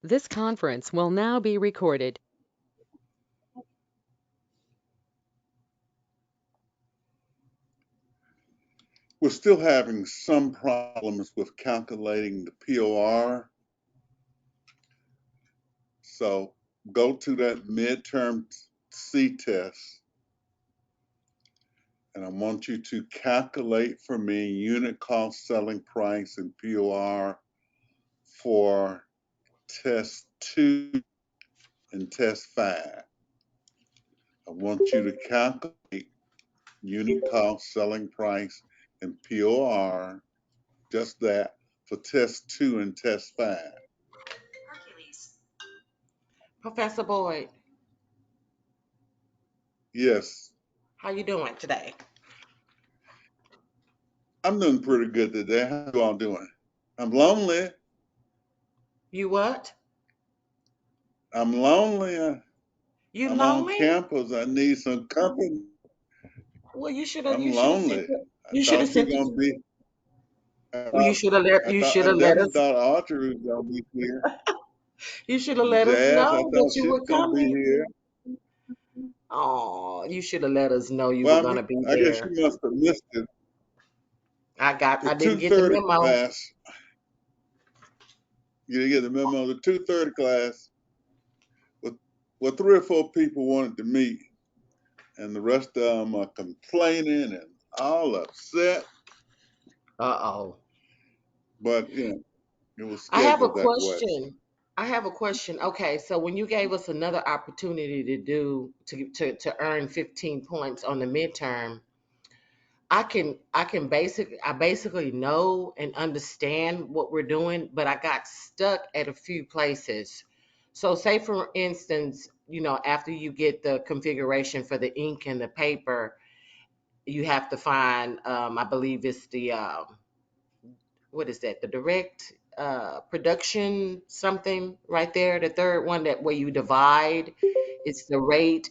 This conference will now be recorded. We're still having some problems with calculating the POR. So go to that midterm C test, and I want you to calculate for me unit cost selling price and POR for test 2 and test 5. I want you to calculate unit cost selling price and POR, just that, for test 2 and test 5. Professor Boyd, Yes, how you doing today? I'm doing pretty good today. How you all doing? I'm lonely. You what? I'm lonely. You I'm on lonely? campus. I need some company. Well, you should have. I'm You should have sent. lonely. I You should have thought you sent were it. gonna be. I You thought. should have let. You should I have let definitely us. thought Audrey was gonna be here. You should have let us Jazz. I know that thought you she were was gonna be coming. here. Oh, you should have let us know you were Well, gonna be I guess there. you must have missed it. The I didn't get the 2:30 memo. class. You didn't get the memo. The 2:30 class. Well, well, 3 or 4 people wanted to meet, and the rest of them are complaining and all upset. Uh-oh. But it was I have a scheduled that way. question. I have a question. Okay, so when you gave us another opportunity to earn 15 points on the midterm, I basically know and understand what we're doing, but I got stuck at a few places. So say for instance, after you get the configuration for the ink and the paper, you have to find I believe it's the what is that? The direct production something right there. The third one that where you divide, it's the rate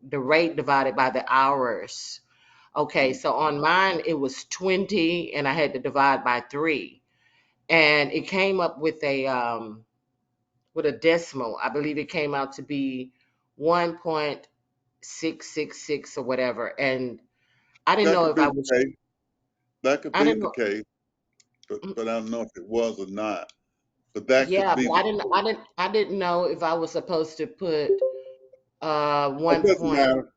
divided by the hours. Okay, so on mine it was 20 and I had to divide by 3. And it came up with a decimal. I believe it came out to be 1.666 or whatever. And I didn't That know could if be I the was case. That could I be didn't the know. case, mm, but I don't know if it was or not. But that could Yeah, be but the. I didn't know if I was supposed to put It one doesn't point. matter.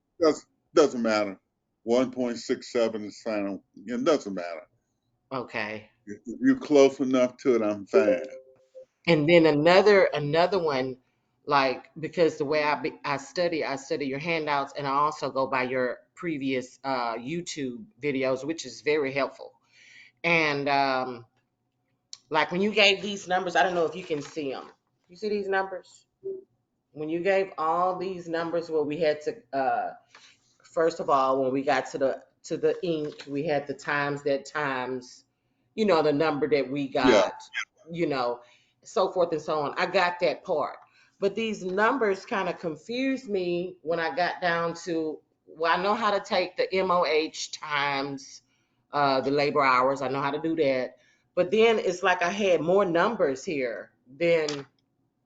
Doesn't matter. 1.67 is fine. It doesn't matter. Okay. If you're close enough to it, I'm fine. And then another one, like because the way I study your handouts, and I also go by your previous YouTube videos, which is very helpful. And like when you gave these numbers, I don't know if you can see them. You see these numbers? When you gave all these numbers, where we had to first of all, when we got to the ink, we had the times that times, the number that we Yeah. got, you know, so forth and so on. I got that part. But these numbers kind of confused me when I got down to, well, I know how to take the MOH times the labor hours. I know how to do that. But then it's like I had more numbers here than,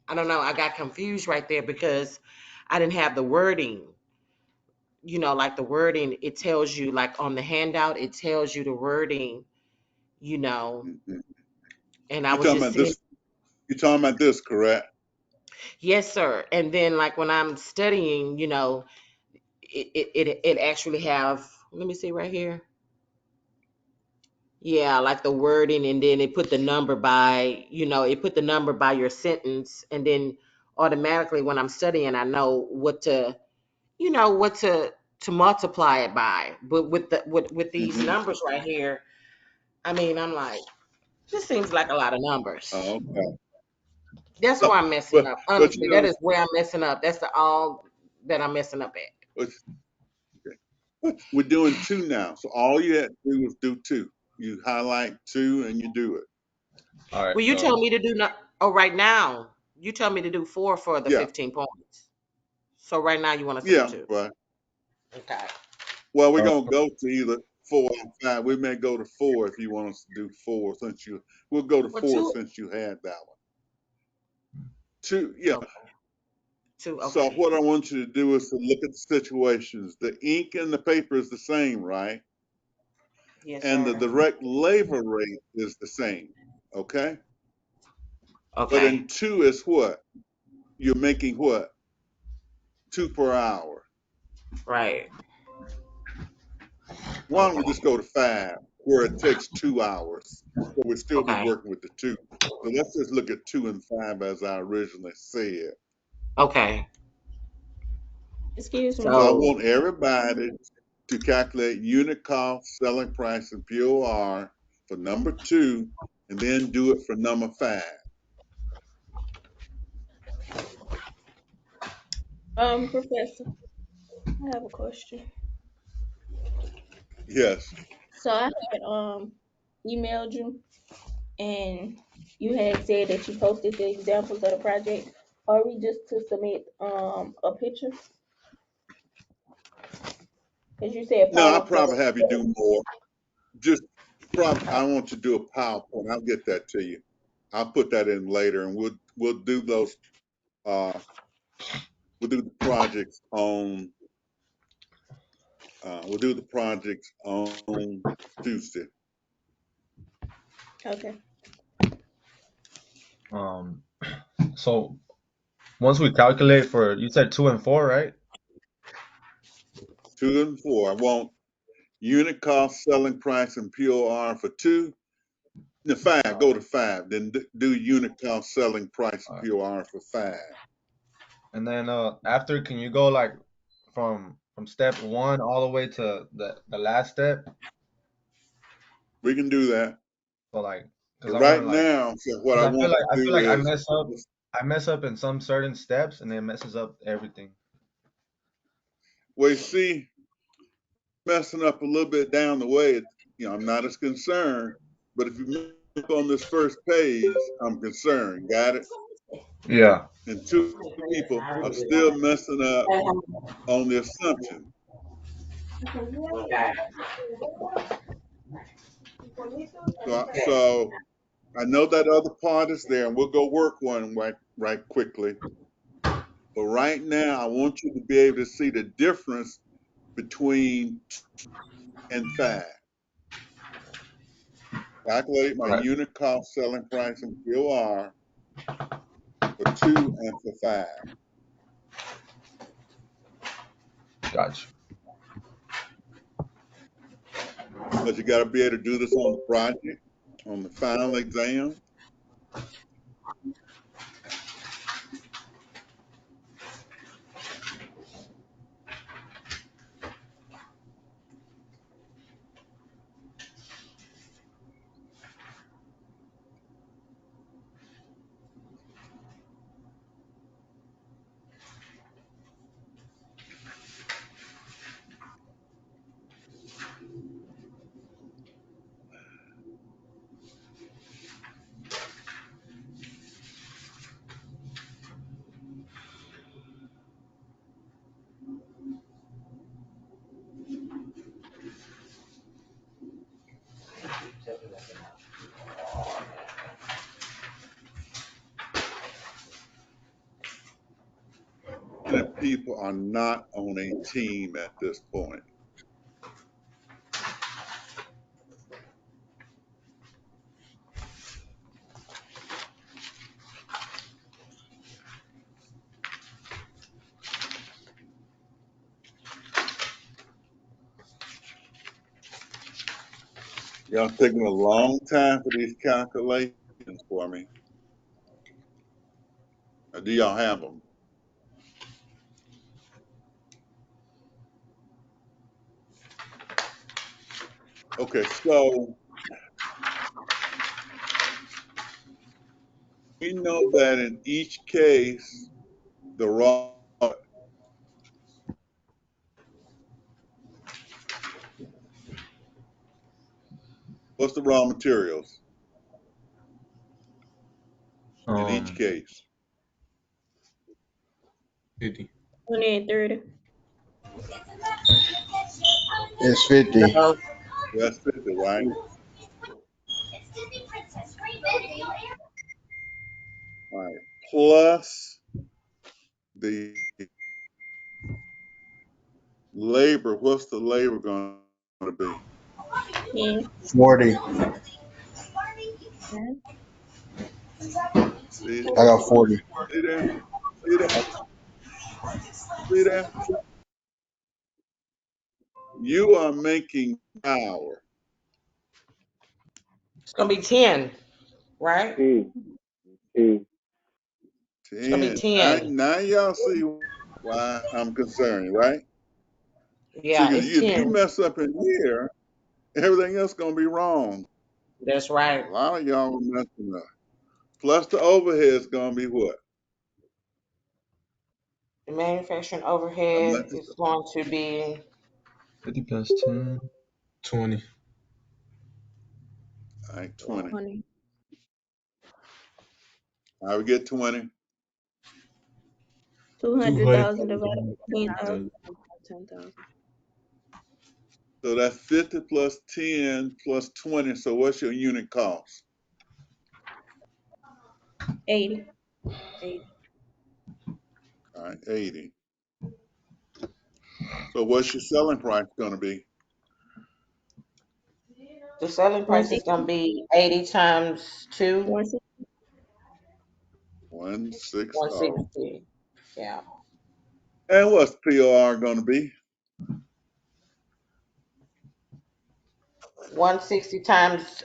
I don't know, I got confused right there because I didn't have the wording, like the wording, it tells you, like on the handout, it tells you the wording, you know, Mhm. and I You're was talking just about sitting, this. You're talking about this, correct? yes, sir. And then like when I'm studying, it actually have, let me see right here. Yeah, like the wording, and then it put the number by, it put the number by your sentence, and then automatically when I'm studying, I know what to multiply it by. But with these Hmm. numbers right here, I mean, I'm like, this seems like a lot of numbers. Oh, okay. That's where I'm messing but up. but Honestly, that is where I'm messing up. That's the all that I'm messing up at. but- we're doing 2 now. So all you had to do was do 2. You highlight 2 and you do it. All right, Well, you told me to do not. Oh, right now you tell me to do 4 for the Yeah. 15 points. So right now you want us to do Yeah. 2. But Okay. well, we're uh, gonna go to either 4 or 5. We may go to 4 if you want us to do 4 since you. We'll go to Well, 4 two. since you had that one. Two, yeah. Okay. Two. So Okay. what I want you to do is to look at the situations. The ink and the paper is the same, right? Yes, And the sir. direct labor rate is the same, okay? But Okay. in two is what? You're making what? 2 per hour. Right. Why don't we Okay. just go to 5, where it takes 2 hours, but we still be Okay. working with the two. So let's just look at 2 and 5 as I originally said. Okay. Excuse me. So I So want everybody to calculate unit cost, selling price, and POR for number 2, and then do it for number 5. Professor, I have a question. Yes. So I had emailed you and you had said that you posted the examples of the project. Are we just to submit a picture? Because you said No, I'll PowerPoint. probably have you do more. Just probably, I want you to do a PowerPoint. I'll get that to you. I'll put that in later, and we'll do those. Uh, we'll do the projects on. We'll do the projects on Tuesday. Okay. Um, so once we calculate for, you said 2 and 4, right? 2 and 4. I want unit cost, selling price, and POR for 2. The 5, go to 5. Then do unit cost, selling price, and All right. POR for 5. And then after, can you go like from step 1 all the way to the last step? We can do that. So like, But because I want right to like, now, so what because I I feel want like to do is, I mess up in some certain steps, and it messes up everything. well, see, messing up a little bit down the way, I'm not as concerned. But if you mess up on this first page, I'm concerned. Got it? Yeah. And two people are still messing up on the assumption. okay. So I know that other part is there, and we'll go work one right quickly. But right now, I want you to be able to see the difference between 2 and 5. Calculate my Right. unit cost, selling price, and POR for 2 and for 5. Gotcha. But you got to be able to do this on the project, on the final exam. That people are not on a team at this point. Y'all taking a long time for these calculations for me. Or do y'all have them? Okay, so we know that in each case, the raw, what's the raw materials in each Um, case? 50. 20 and 30. It's 50. So That's 50, right? All right. Plus the labor. What's the labor going to be? 10. 40. Okay. See, I got 40. see there? See there? See there? You are making power. It's gonna be 10, right? 10. 10. It's gonna be 10. Now, 10. now y'all see why I'm concerned, right? See, Yeah, 'cause it's if you 10. mess up in here, everything else gonna be wrong. That's A right. lot of y'all are messing up. Plus the overhead's gonna be what? The manufacturing How overhead much is is it? going to be 50 plus 10, 20. All right, yeah, 20. 20. I would get 20. 200. 200,000 divided by 10,000. 10,000. So that's 50 plus 10 plus 20. So what's your unit cost? 80. 80. All right, 80. So what's your selling price gonna be? the selling price is 160. gonna be 80 times 2, 160. 160. 160. Yeah. And what's POR gonna be? 160 times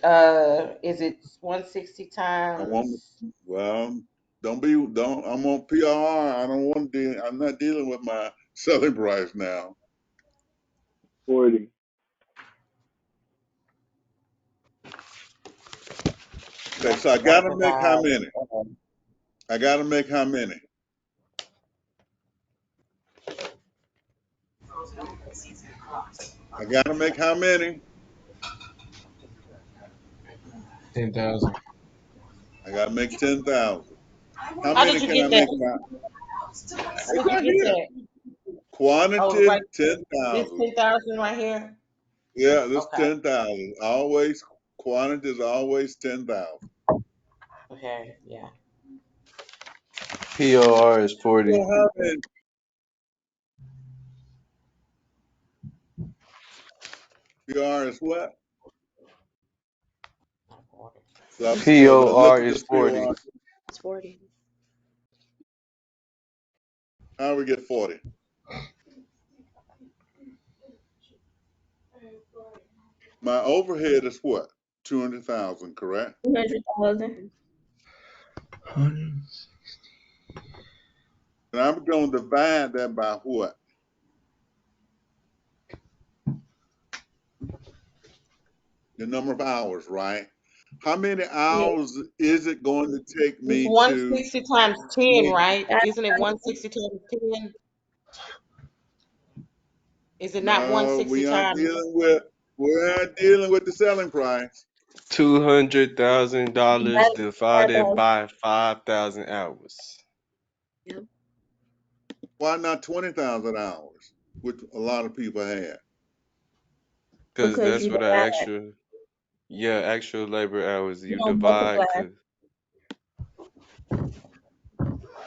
is it 160 I want, times well, don't, I'm on PRR. I don't want to deal, I'm not dealing with my selling price now. 40. Okay, so I gotta gotta make how divide many? I gotta make how many? I gotta make how many? 10,000. I gotta make 10,000. How How many did you can I get that? make now? How It's did you right get here. that? Oh, Quantity right. This 10,000. 10,000 right here. Yeah, this Okay. 10,000. Always, quantity is always 10,000. Okay. Yeah. POR is 40. Well, how many? PR is what? So look POR at is this 40. POR. It's 40. How we get 40? My overhead is what? 200,000, correct? 200,000. 100. And I'm going to divide that by what? The number of hours, right? How many Yeah. hours is it going to take It's me to 160 times 10, make? right? That's Isn't it 160 times 10? Is it not No, 160 times? we aren't dealing with the selling price. $200,000 divided 5,000. by 5,000 hours. Yep. Why not 20,000 hours, which a lot of people have? Because Because that's you what our divide. actual labor hours You you don't divide. multiply. Cause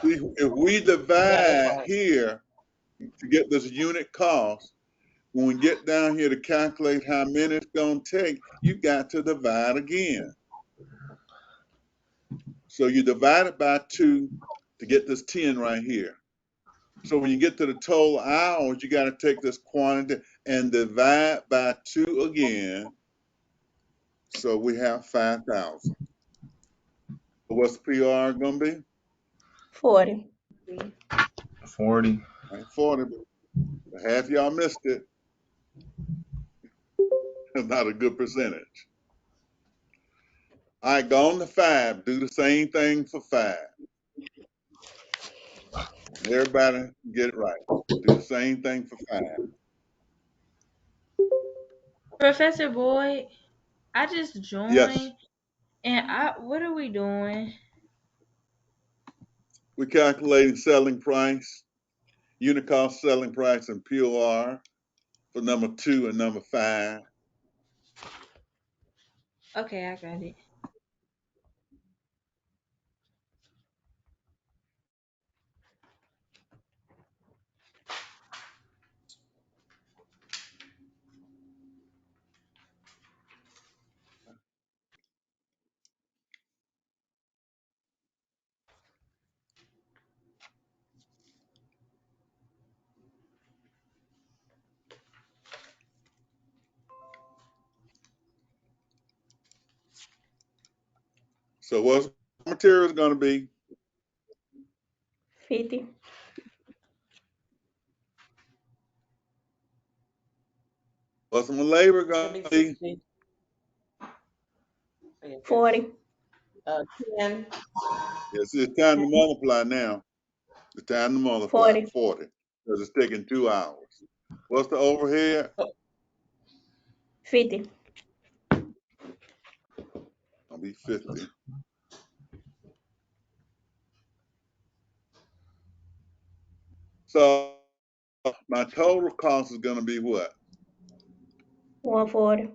If we Yeah, that's divide right. here to get this unit cost, when we get down here to calculate how many it's going to take, you got to divide again. So you divide it by 2 to get this 10 right here. So when you get to the total hours, you got to take this quantity and divide by 2 again. So we have 5,000. What's PR going to be? 40. 40. Right, 40. But half y'all missed it. Not a good percentage. All right, go on to 5. Do the same thing for 5. Everybody get it right. Do the same thing for 5. Professor Boyd, I just Yes, joined and what are we doing? we're calculating selling price, unit cost selling price, and POR for number 2 and number 5. Okay, I got it. So what's materials going to be? 50. What's my labor It's going gonna be to be? 60. Yeah, 40. 10. It's time to multiply now. It's time to multiply 40. 40 because it's taking 2 hours. What's the overhead? 50. I'll be 50. So my total cost is going to be what? 140.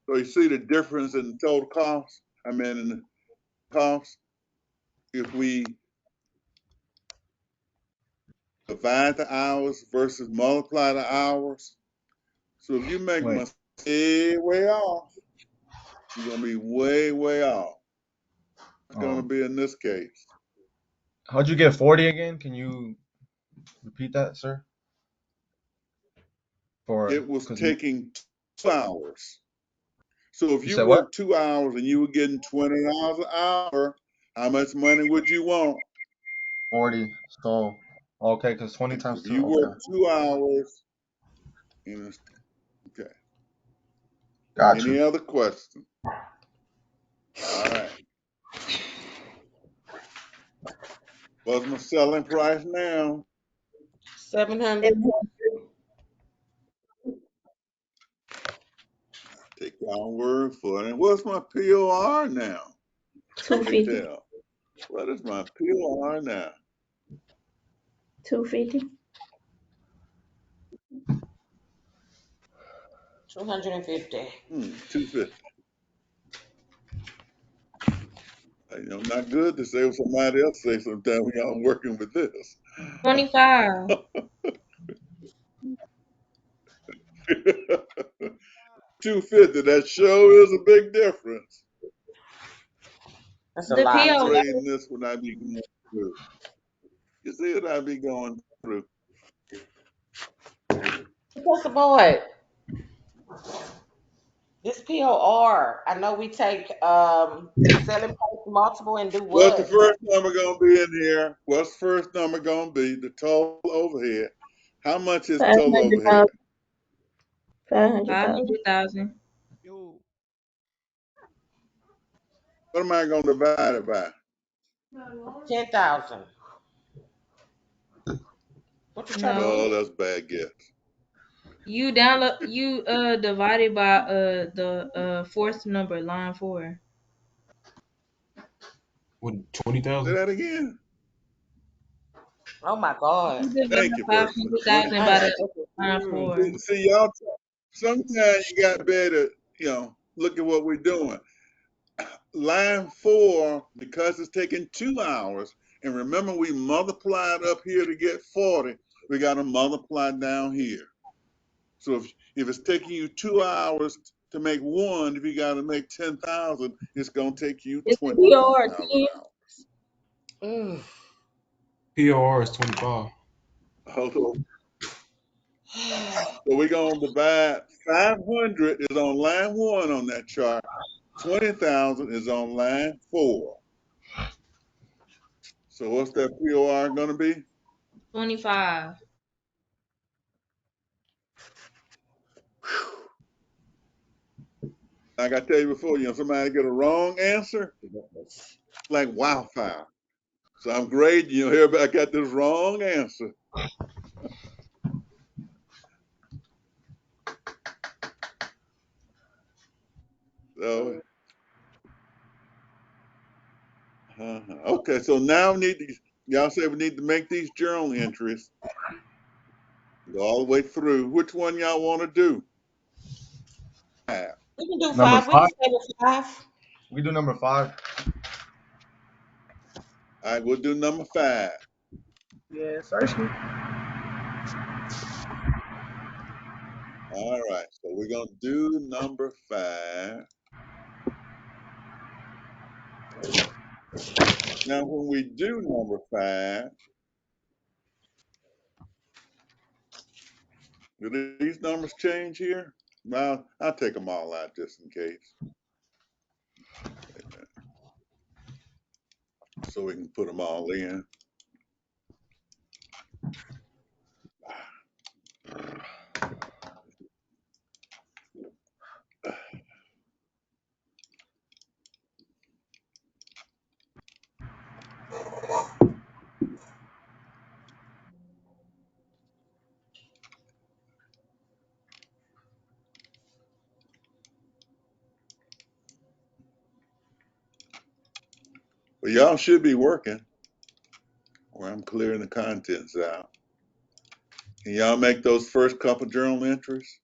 So you see the difference in the total cost? I mean, in the cost, if we divide the hours versus multiply the hours. So if you make Wait, mistake way off, you're going to be way, way off. It's going to um, be in this case. how'd you get 40 again? Can you repeat that, sir? For It was because you taking 2 hours. So if you you said what? worked 2 hours and you were getting $20 an hour, how much money would you want? 40. So okay, because 20 times If two. you Okay, work 2 hours, okay. got Any you. other question? All right. What's my selling price now? 700. 700. Take your word for it. And what's my POR now? Can't 250. tell. What is my POR now? 250. 250. 250. Not good to say what somebody else say sometimes when y'all working with this. 25. 250. That sure is a big difference. That's a The lot. I'm PO. grading this when I be going through. You see what I be going through. Professor Boyd, this POR, I know we take the selling price multiple and do What's the what? first number gonna be in here? What's the first number gonna be? The total overhead. How much is total overhead? 500,000. 500,000. 500,000. Yo, What am I gonna divide it by? 10,000. What you trying to Oh, No. do? that's a bad guess. You divided by the fourth number, line 4. what, Say 20,000? that again. Oh my God. You divide Thank you, person. 500,000 by 20,000. the line 4. See, y'all. Sometimes you got to be able to, look at what we're doing. Line 4, because it's taking 2 hours, and remember we multiplied up here to get 40. We got to multiply down here. So if it's taking you 2 hours to make one, if you got to make 10,000, it's gonna take you It's the 20,000 POR 10. hours. Mm. POR is 25. Hold on. So we're gonna divide 500 is on line 1 on that chart. 20,000 is on line 4. So what's that POR gonna be? 25. Like I tell you before, somebody get a wrong answer, like wildfire. So I'm grading you. Everybody got this wrong answer. So okay, so now we need to, y'all say we need to make these journal entries. Go all the way through. Which one y'all want to do? All We can do Number 5. We can five. stay with 5. We do number 5. right, we'll do number 5. Yeah, certainly. All right, so we're gonna do number 5. Now, when we do number 5, Do these numbers change here? Well, I'll take them all out just in case, so we can put them all in. But y'all should be working, or I'm clearing the contents out. Can y'all make those first couple journal entries?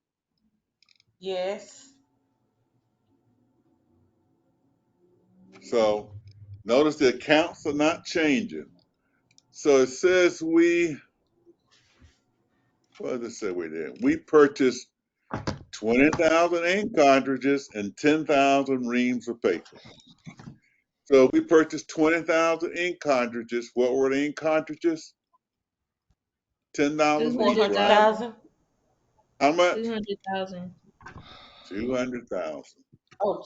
Yes. So notice the accounts are not changing. So it says what does it say we did? We purchased 20,000 ink cartridges and 10,000 reams of paper. So if we purchased 20,000 ink cartridges, what were the ink cartridges? $10 Two each, hundred right? thousand. $400,000. How much? 200,000. 200,000. Oh,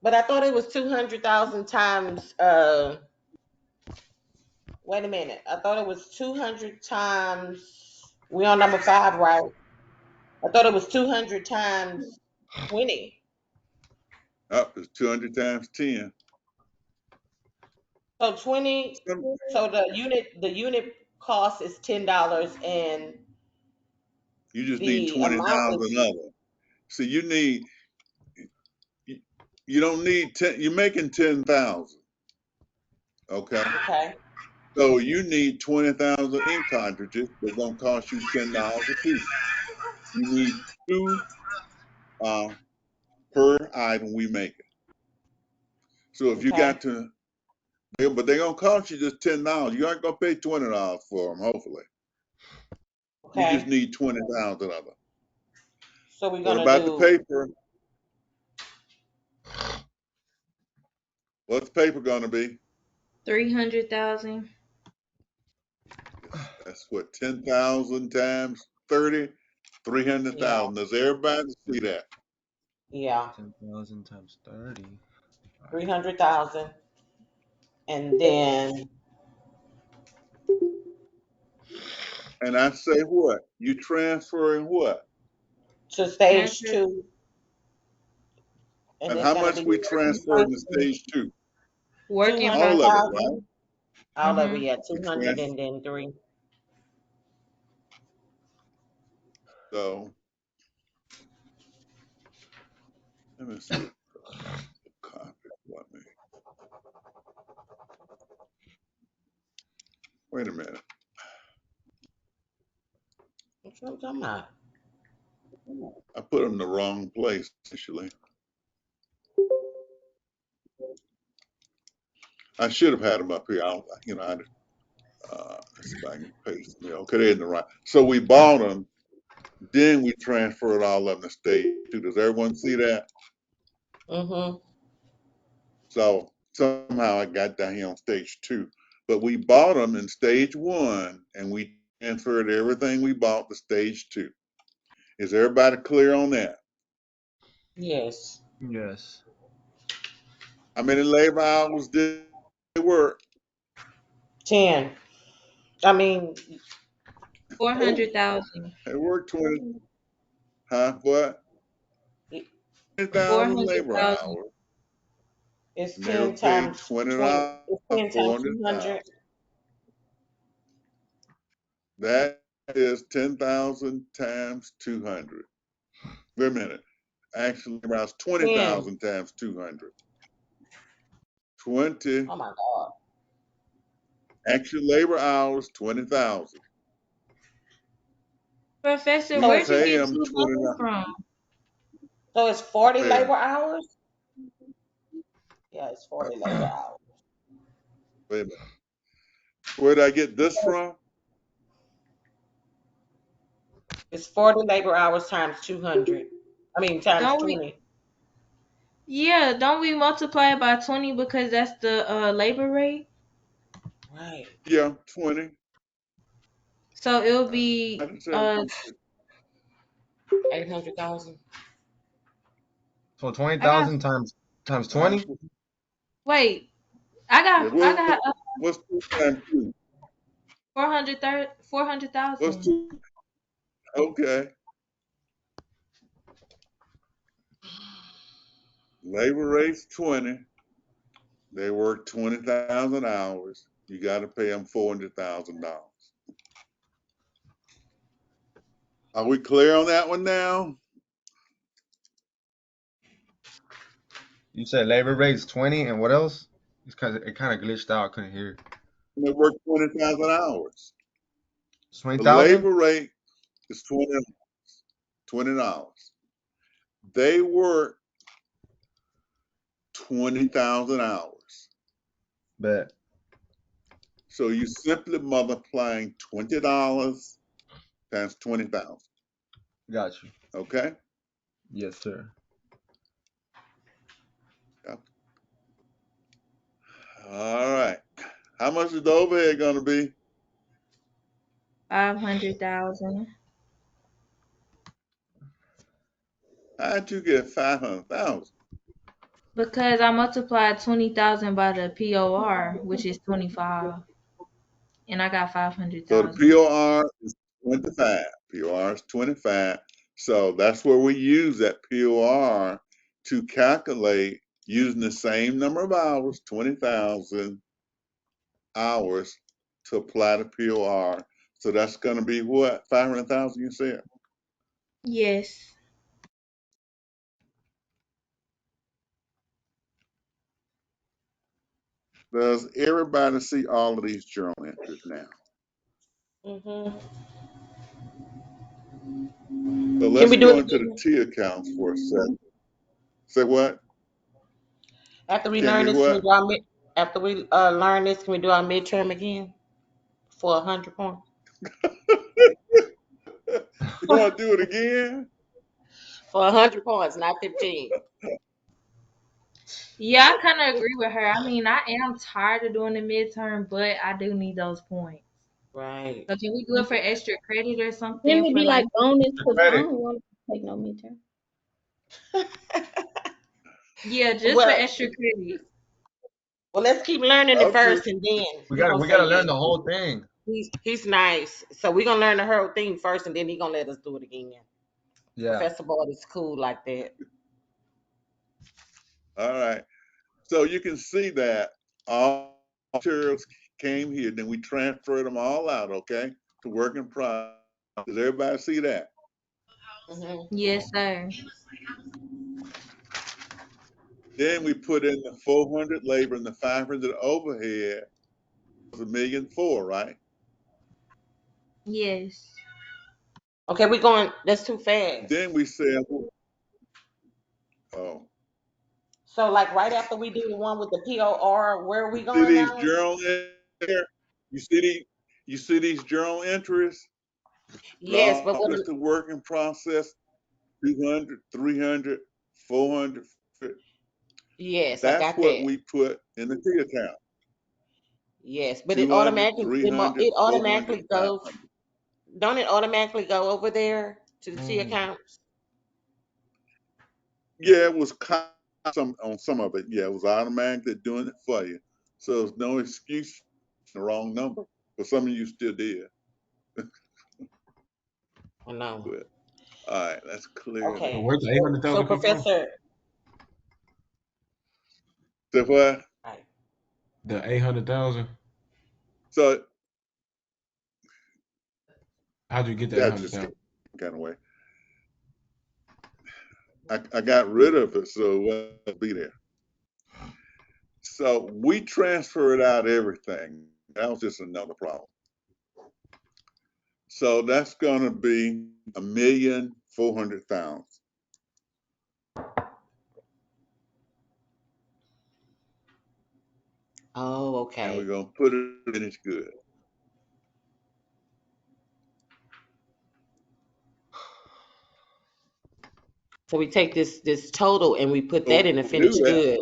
but I thought it was 200,000 times. Wait a minute. I thought it was 200 times. We on number 5, right? I thought it was 200 times 20. Up is 200 times 10. So 20. So the unit cost is $10, and You just need the amount 20,000 is of them. So you, you don't need 10, you're making 10,000, okay? okay. So you need 20,000 ink cartridges. They're gonna cost you $10 a piece. You need two uh, per item we make it. So if you Okay. got to, but they're gonna cost you just $10. You aren't gonna pay $20 for them. Hopefully, you just Okay. need 20,000 of them. So we're What gonna about the do paper? What's the paper gonna be? 300,000. That's what 10,000 times 30, yeah, 300,000. Does everybody see that? yeah, 10,000 times 30. All right. 300,000, and then And I say what? You transferring what? to stage Transfer. 2, and And it's how gonna much be we working transferring to process. stage two? Two Work in hundred All of it, process. right? thousand. All of it, Mhm. yeah, We 200, transfer. and then three. So let me see. Copy. Let me. Wait a minute. That's what I'm talking about. I put them in the wrong place initially. I should have had them up here. Let's see if I can paste them. Okay, they're in the right. So we bought them, then we transferred all of them to stage two. Does everyone see that? Mhm. So somehow I got down here on stage two, but we bought them in stage one, and we transferred everything we bought to stage two. Is everybody clear on that? Yes. Yes. How many labor hours did they work? 10. I mean, Four Oh, hundred thousand. they worked 20, huh? What? Four 20,000 hundred labor thousand. hours, it's and they were 10 paid times 20. $20 It's 10 for times 100,000. 200. That is 10,000 times 200. Wait a minute. Actually, around 10. 20,000 times 200. 20 Oh my God. actual labor hours, 20,000. Professor, We So where'd it's you pay get them two numbers 29. from? so it's 40 Where? labor hours. Yeah, it's 40 labor hours. Wait a minute. Where did I get this from? It's 40 labor hours times 200. I mean, times Don't we? 20. Yeah, don't we multiply it by 20 because that's the labor rate? Right. Yeah, 20. So it'll be 800,000. So I got 20,000 times Times 20. wait. yeah, I got what's 2 times 2? 400,000. What's 2? Okay. Labor rate's 20. They work 20,000 hours. You got to pay them $400,000. Are we clear on that one now? You said labor rate's 20, and what else? It's cause it kind of glitched out. I couldn't hear. They work 20,000 hours. The 20,000. labor rate is $20. They work 20,000 hours. Bet. So you simply multiplying $20 times 20,000. Got you. Okay? Yes, sir. Yep. All right. How much is the overhead going to be? 500,000 How'd you get 500,000? because I multiplied 20,000 by the POR, which is 25, and I got So the 500,000. POR is 25. POR is 25. So that's where we use that POR to calculate using the same number of hours, 20,000 hours to apply the POR. So that's going to be what? 500,000 you said? Yes. Does everybody see all of these journal entries now? Mm-hmm. So Can let's we do go it into the again? T accounts for a second. Say what? After we Can learn we this, can we what? do our after we learn this, can we do our midterm again for 100 points? You want to do it again? For 100 points, not 15. Yeah, I kind of agree with her. I mean, I am tired of doing the midterm, but I do need those points. Right. So can we do it for extra credit or Can something it for be like like? bonus? The Because I credit. don't want to take no midterm. Yeah, just for Well, extra credit. well, let's keep learning it Okay. first, and then We he gotta gonna we say gotta learn yes. the whole thing. He's nice, so we're gonna learn the whole thing first, and then he gonna let us do it again. Yeah. Professor Boyd is cool like that. All right. So you can see that all materials came here, then we transferred them all out, okay, to work in progress. Does everybody see that? Hmm. Yes, sir. Then we put in the 400 labor and the 500 overhead, was 1,000,004, right? Yes. Okay, we're going. That's too fast. Then we said, oh, So, like right after we do the one with the POR, where are we see going these now? journal entries? You see these journal entries? Yes, but what? Progress to work in process, 200, 300, 400. Yes, I That's got what that. we put in the T account. Yes, but it 200, automatically 300, it 400, automatically goes. 500. Don't it automatically go over there to the T Mm. accounts? Yeah, it was on some of it. Yeah, it was automatically doing it for you. So there's no excuse for the wrong number. But some of you still did. I know. But all right, let's clear So Okay, that. where's the so 800,000 come from? Professor, So what? right. The 800,000. So How'd you get the that just 800,000? kind of way. I got rid of it, so it won't be there. So we transferred out everything. That was just another problem. So that's going to be 1,400,000. Oh, And we're okay. going to put it in finished good. So we take this total and we put that So in the we do finished that, good.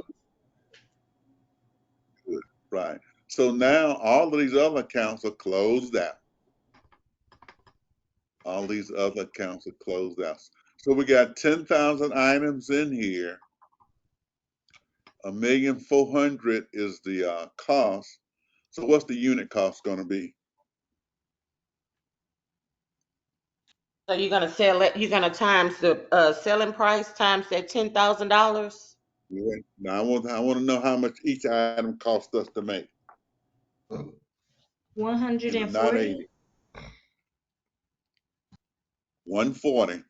good, right? So now all of these other accounts are closed out. All these other accounts are closed out. So we got 10,000 items in here. 1,400,000 is the cost. So what's the unit cost going to be? So you're gonna sell it, you're gonna times the selling price times that $10,000? Yeah. Now I want to know how much each item cost us to make. And it's not 140. 80. 140.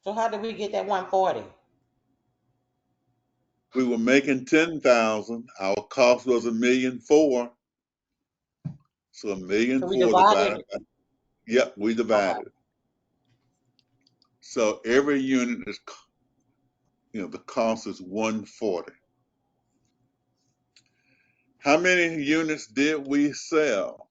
So how did we get that 140? We were making 10,000. Our cost was 1,400,000. So a million So we four divided. divided by, yep, we Okay. divided. So every unit is, the cost is 140. How many units did we sell?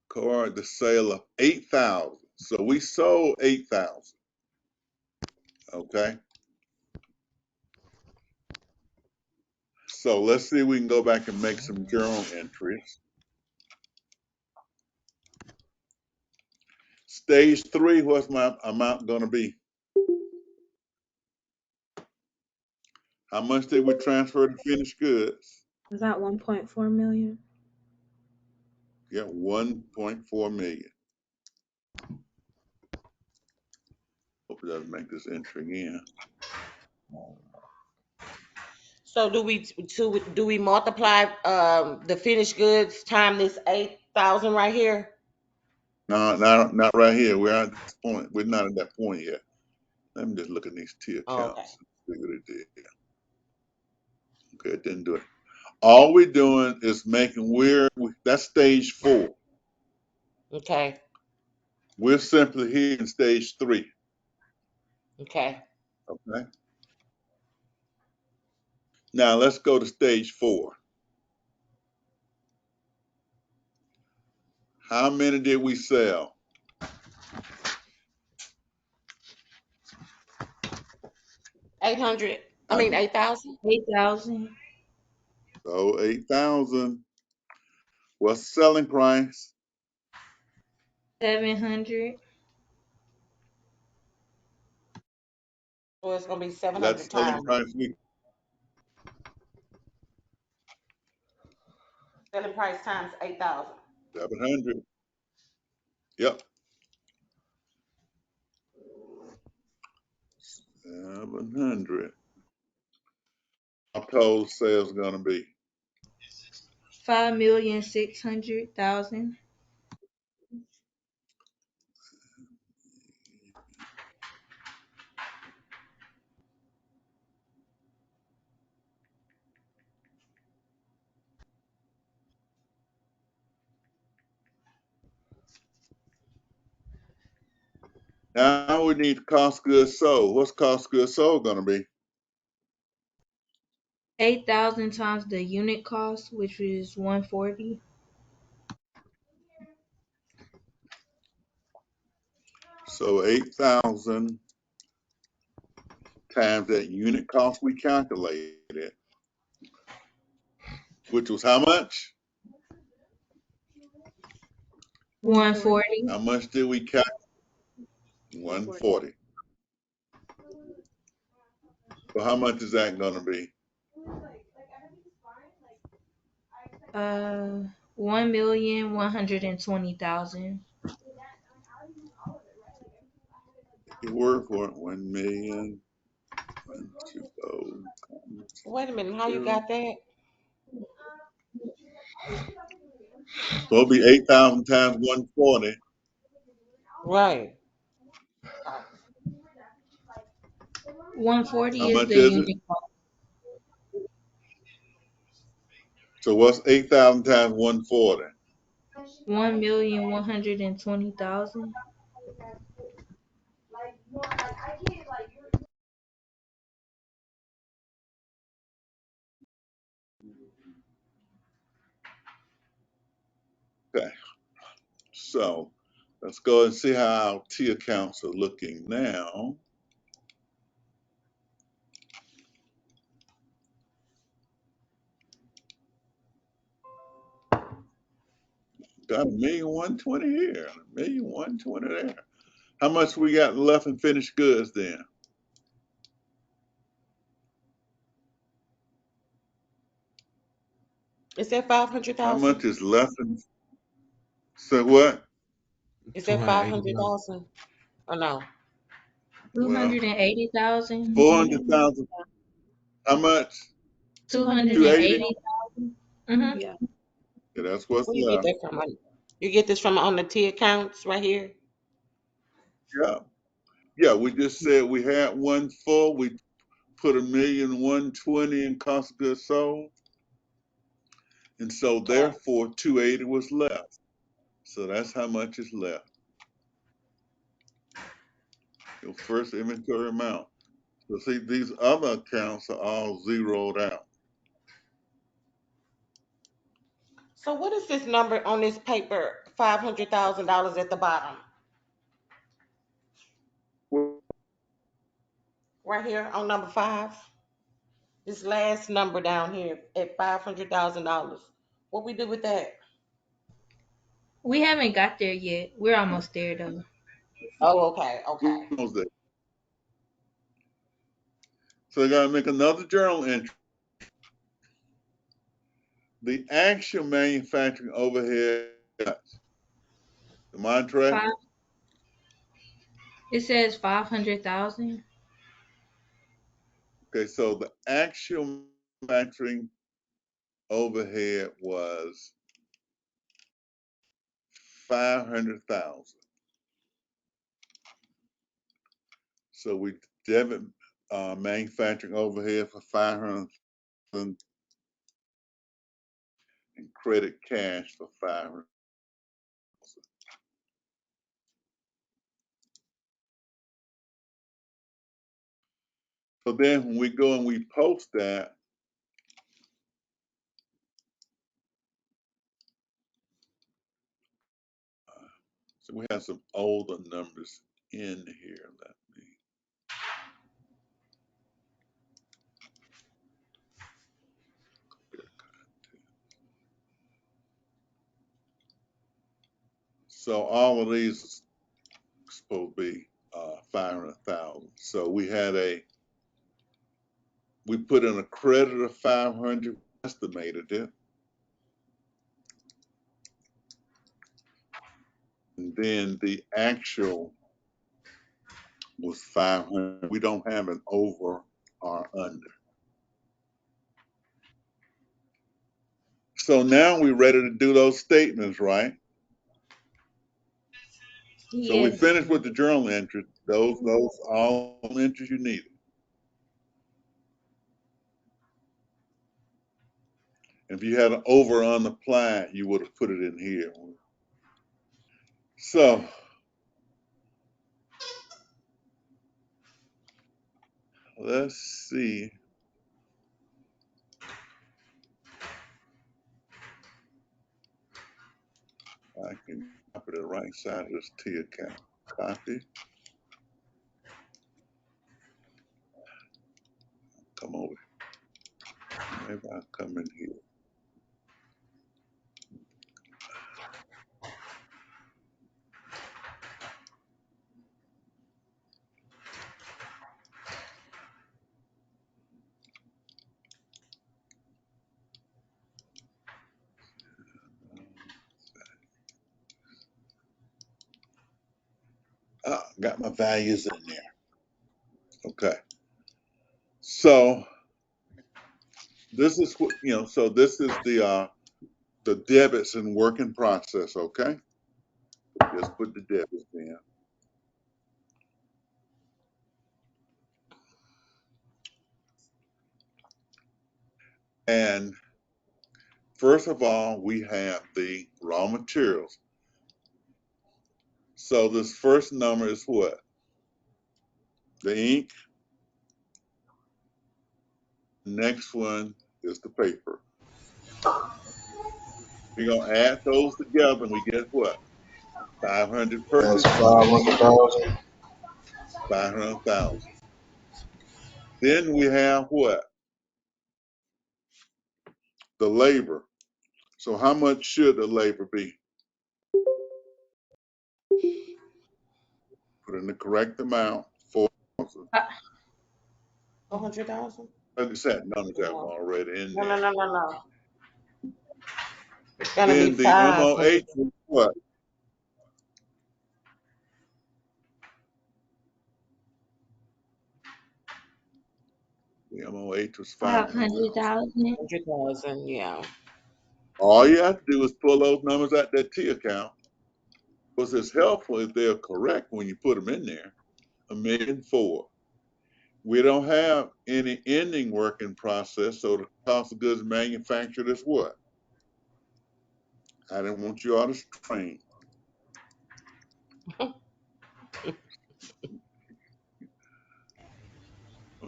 Correct, the sale of 8,000. So we sold 8,000. Okay. So let's see if we can go back and make some journal entries. Stage 3, what's my amount going to be? How much did we transfer to finished goods? Is that 1.4 million? Yeah, 1.4 million. Hope it doesn't make this entry again. So do we multiply the finished goods time this 8,000 right here? No, not right here. We're at this point. We're not at that point yet. Let me just look at these T Oh, okay. accounts and see what it did. Okay, it didn't do it. All we're doing is that's stage 4. Okay. We're simply here in stage 3. Okay. Okay. Now let's go to stage 4. How many did we sell? 800. I How mean many? 8,000. 8,000. So 8,000. What's the selling price? 700. So it's gonna be That's 700 selling times price. selling price times 8,000. 700. Yep. 700. Our total sales going to be. 5,600,000. Now we need cost goods sold. What's cost goods sold going to be? 8,000 times the unit cost, which is 140. So 8,000 times that unit cost we calculated, which was how much? 140. 140. How much did we calculate? 140. 140. So how much is that going to be? 1,120,000. Your word for it. 1,120,000. Wait a minute, how you 0. got that? So it'll be 8,000 times 140. Right. 140 How is much the is it? unit cost. So what's 8,000 times 140? 1,120,000. Okay. So let's go and see how our T accounts are looking now. got 1,120,000 here, 1,120,000 there. How much we got left in finished goods then? Is that five hundred How much thousand? is left in? So what? Is Two that hundred five eighty hundred thousand. thousand? Or no? Two Well, hundred and 80,000. 400,000. How much? 280. 280,000. Mhm. Yeah. Yeah, that's what's Where you get left. that from? You get this from on the T accounts right here? Yeah, yeah. We just said we had one full. We put 1,120,000 in cost of goods sold, and so Okay. therefore 280 was left. So that's how much is left. Your first inventory amount. So see, these other accounts are all zeroed out. So what is this number on this paper? $500,000 at the bottom, Well, right here on number 5. This last number down here at $500,000. What we do with that? We haven't got there yet. We're almost there though. Oh, okay, okay. who knows that? So I got to make another journal entry. The actual manufacturing overhead. Am I correct? Five. It says 500,000. Okay, so the actual manufacturing overhead was 500,000. So we debit manufacturing overhead for 500,000 and credit cash for 500,000. So then when we go and we post that, so we have some older numbers in here. Let me. So all of these is supposed to be 500,000. So we put in a credit of 500, estimated it, and then the actual was 500. We don't have an over or under. So now we're ready to do those statements, right? So we Yes. finished with the journal entries. Those all entries you needed. If you had an over on the plan, you would have put it in here. So let's see. I can copy the right side of this T account. Copy. Come over. Maybe I'll come in here. Got my values in there. Okay. So this is what So this is the debits and working process. Okay. Just put the debits in. And first of all, we have the raw materials. So this first number is what? The ink. Next one is the paper. We're gonna add those together and we get what? 500 That's purchase, 500,000. 500,000. Then we have what? The labor. So how much should the labor be? Put in the correct amount. 4,000. 400,000? I just had numbers that were No, already in no, there. no, no, no, no. It's gonna be Then the 500. MOH was what? The MOH was 500,000. 500,000. 100,000, yeah. All you have to do is pull those numbers out that T account. Because it's helpful if they're correct when you put them in there. 1,000,004. We don't have any ending work in process, so the cost of goods manufactured is what? I didn't want you all to strain. Well,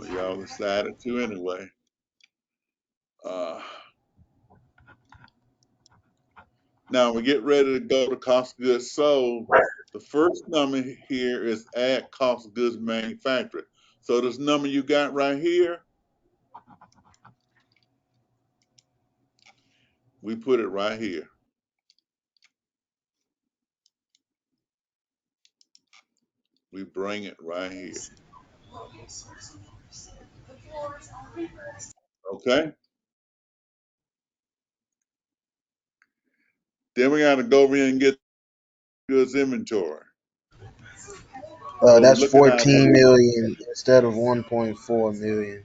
y'all decided to anyway. Now we get ready to go to cost of goods sold. The first number here is add cost of goods manufactured. So this number you got right here, we put it right here. We bring it right here. Okay? Then we got to go over here and get goods inventory. So we're That's looking at 14 million instead of 1.4 million.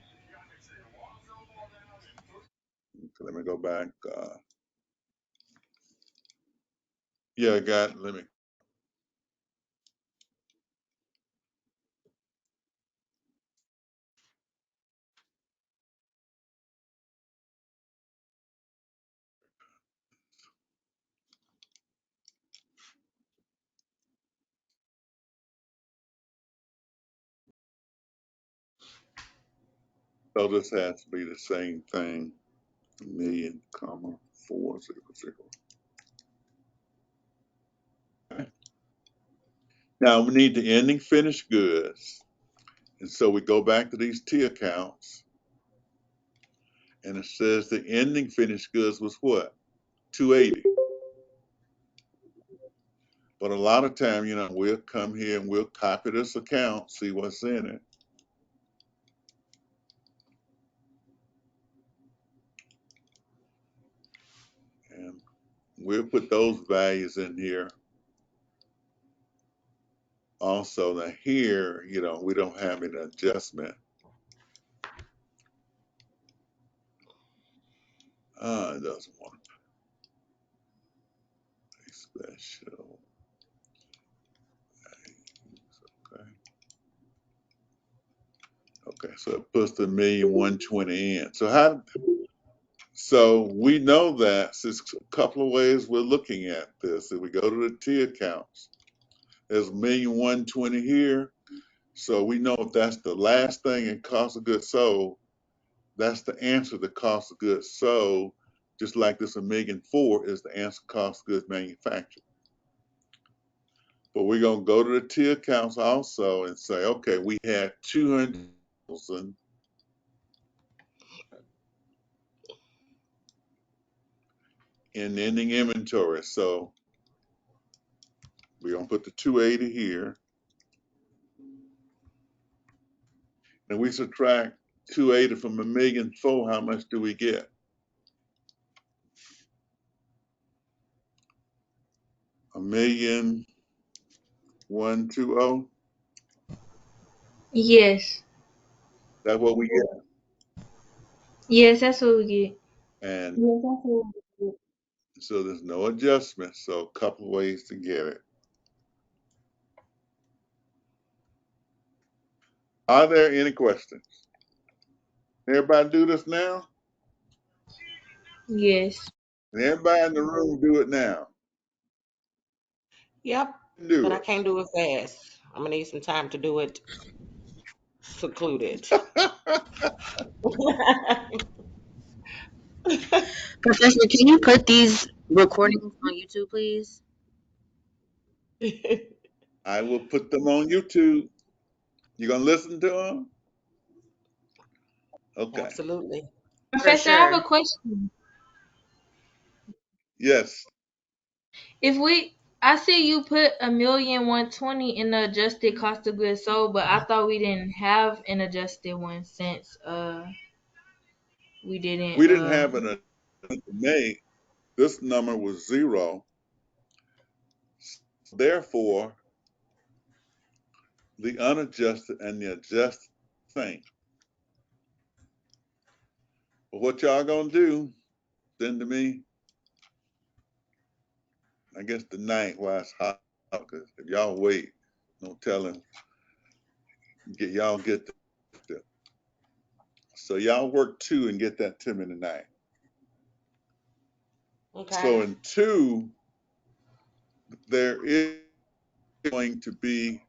let me go back. Yeah, I got, let me. So this has to be the same thing. 1,000,000,400. Okay. Now we need the ending finished goods. And so we go back to these T accounts. And it says the ending finished goods was what? 280. But a lot of time, we'll come here and we'll copy this account, see what's in it. And we'll put those values in here. Also, now here, we don't have an adjustment. It doesn't want to be special. Okay. Okay, so it puts the 1,120 in. So we know that. So it's a couple of ways we're looking at this. If we go to the T accounts, there's 1,120 here. So we know if that's the last thing in cost of goods sold, that's the answer to cost of goods sold. Just like this 1,000,004 is the answer to cost of goods manufactured. But we're gonna go to the T accounts also and say, okay, we had 200,000 in ending inventory. So we're gonna put the 280 here. And we subtract 280 from 1,000,004, how much do we get? 1,120. Yes. That's what we get. Yes, that's what we get. And Yes, that's what so there's no adjustment. So a couple of ways to get it. Are there any questions? Everybody do this now? Yes. And everybody in the room do it now. Yep, but Do I can't do it fast. I'm gonna need some time to do it secluded. it. Professor, can you put these recordings on YouTube, please? I will put them on YouTube. You gonna listen to them? Okay. Absolutely. Professor, For I have a sure. question. Yes. If we I see you put 1,120,000 in the adjusted cost of goods sold, but I thought we didn't have an adjusted one since we didn't We didn't have an adjustment to make. This number was 0. Therefore, the unadjusted and the adjusted same. But what y'all gonna do? Send to me, I guess tonight while it's hot. Because if y'all wait, no telling, y'all get the. So y'all work 2 and get that to me tonight. Okay. So in 2, there is going to be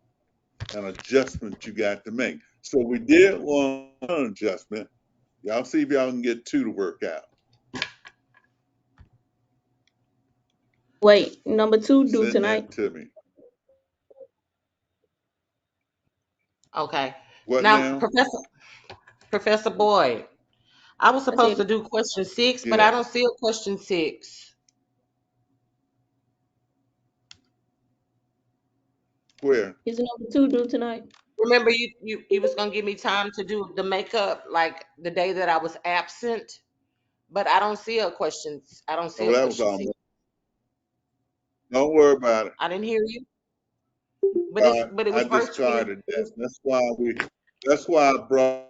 an adjustment you got to make. So we did one adjustment. Y'all see if y'all can get 2 to work out. Wait, number 2 due Send tonight. that to me. Okay. What Now, now? Professor Boyd, I was I supposed said, to do question 6, but I Yes. don't see a question 6. Where? is number 2 due tonight? Remember, you was gonna give me time to do the makeup like the day that I was absent, but I don't see a question. I don't see Oh, a that was question 6. almost. Don't worry about it. I didn't hear you, but it I was virtually. discarded that. That's why I brought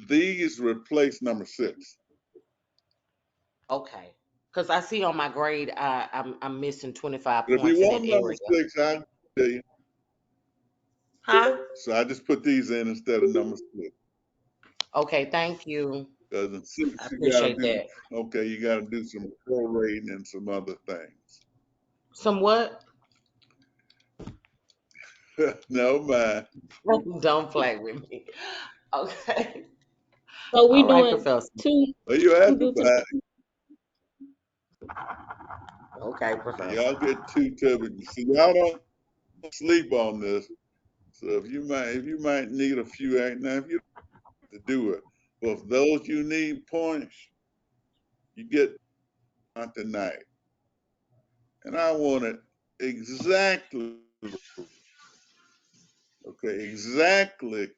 these replace number 6. Okay, because I see on my grade I'm missing 25 But if you points in that want number area. 6, I'll tell you. Huh? So I just put these in instead of number 6. Okay, thank you. Because in I 6 you gotta appreciate do, that. okay, you gotta do some prorating and some other things. Some what? No mind. Don't play with me. Okay. So we All right, doing Professor. 2 Well, you 2 asked due about it. tonight. Okay, So Professor. y'all get 2 to me. See, y'all don't sleep on this. So if you might need a few now if you have to do it. But for those you need points, you get on tonight. And I want it exactly, okay, exactly,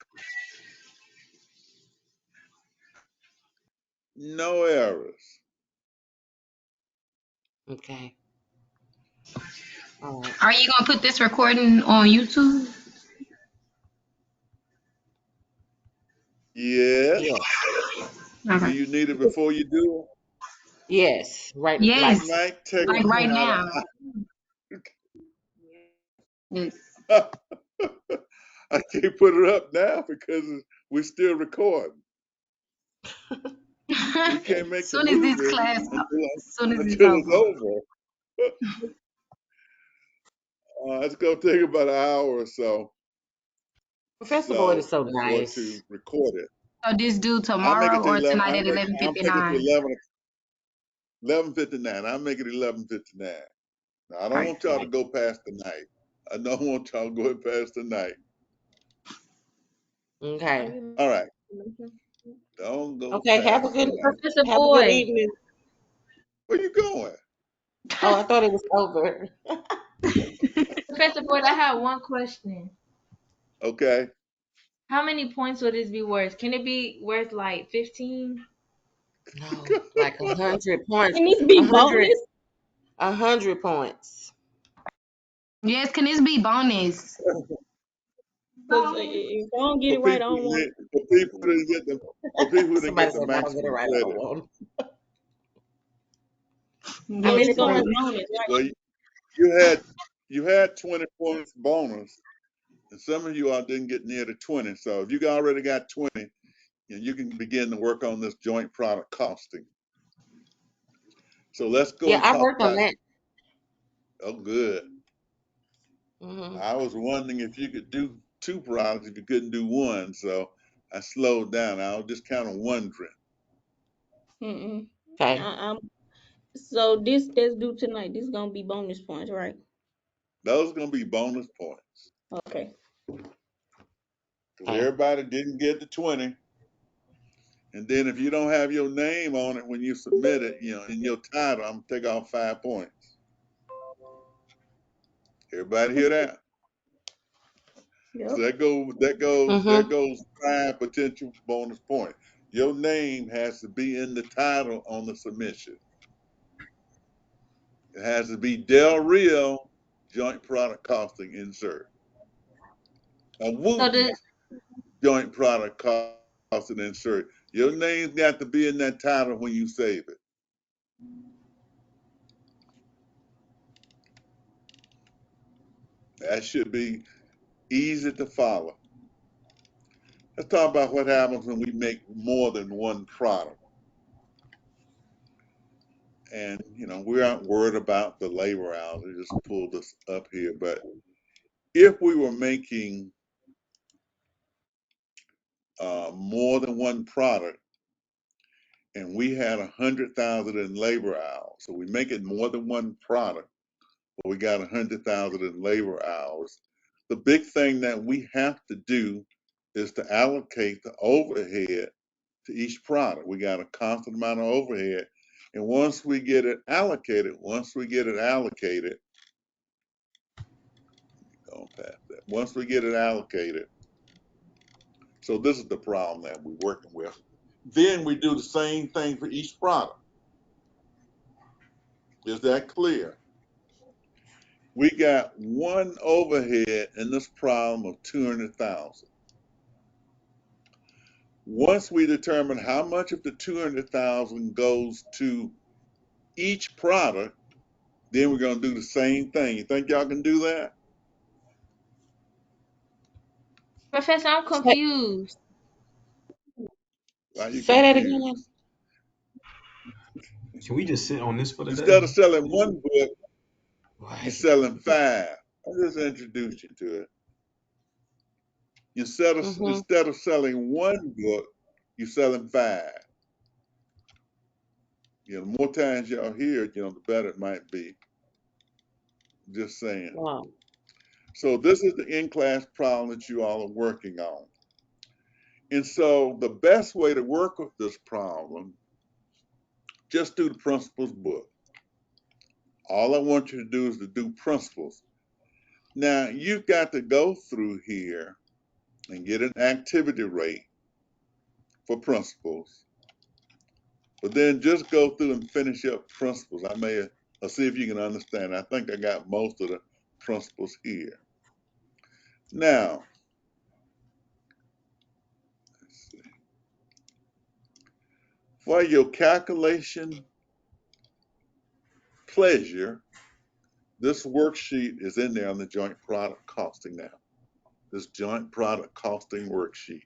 no errors. Okay. All right. Are you gonna put this recording on YouTube? Yes. Yes. Do Okay. you need it before you do Yes. Right. it? Like. It Yes, might take like right Mhm. about now. Yes. a I can't put it up now because we're still recording. We can't make the Soon as this movie class, soon as it's until it's over. over. It's gonna take about an hour or so. Professor Boyd is So so for nice. to record it, So this due I'll make it tomorrow to or 11. tonight at I'll make it to 11:59. 11:59. I'll make it 11:59. Now, I All don't right. want y'all to go past the night. I don't want y'all going past the night. Okay. All right. Don't go Okay. past the night. Professor Have a good Boy. evening. Where you going? Oh, I thought it was over. Professor Boyd, I have one question. Okay. How many points would this be worth? Can it be worth like 15? No, like 100 points. Can this A be hundred. bonus? 100 points. Yes, can this be bonus? Because if I don't get For it right, I people don't want. for people who didn't get the for people who didn't Somebody get the said, if I don't get it maximum right, I don't credit. want 'em. How So Yes, many it's gonna be points? please. bonus, right? Well, you had 20 points bonus, and some of you all didn't get near the 20. So if you already got 20, you can begin to work on this joint product costing. So let's go Yeah, and I talk worked on about. that. Oh, good. Hmm. I was wondering if you could do 2 products if you couldn't do 1. So I slowed down. I was just kind of wondering. Mm-mm. Okay. I'm so this that's due tonight. This is gonna be bonus points, right? Those are going to be bonus points Okay. because Okay. everybody didn't get the 20. And then if you don't have your name on it when you submit it, in your title, I'm gonna take off 5 points. Everybody hear that? So Yep. there Mm-hmm. goes 5 potential bonus points. Your name has to be in the title on the submission. It has to be Del Rio Joint Product Costing Insert. A So the Wooten's Joint Product Costing Insert. Your name's got to be in that title when you save it. That should be easy to follow. Let's talk about what happens when we make more than one product. And we aren't worried about the labor hours. I just pulled this up here. But if we were making more than one product and we had 100,000 in labor hours, so we make it more than one product, but we got 100,000 in labor hours. The big thing that we have to do is to allocate the overhead to each product. We got a constant amount of overhead. And once we get it allocated, go past that. Once we get it allocated, so this is the problem that we're working with. Then we do the same thing for each product. Is that clear? We got one overhead in this problem of 200,000. Once we determine how much of the 200,000 goes to each product, then we're going to do the same thing. You think y'all can do that? professor, I'm confused. Why are you Say that again. confused? Can we just sit on this for the day? Instead of selling one book, you're What? selling 5. I'll just introduce you to it. Mm-hmm. Instead of selling one book, you're selling 5. The more times y'all hear it, the better it might be. Just saying. Wow. So this is the in-class problem that you all are working on. And so the best way to work with this problem, just do the principles book. All I want you to do is to do principles. Now, you've got to go through here and get an activity rate for principles, but then just go through and finish up principles. I'll see if you can understand. I think I got most of the principles here. Now, let's see. For your calculation pleasure, this worksheet is in there on the joint product costing now. This joint product costing worksheet.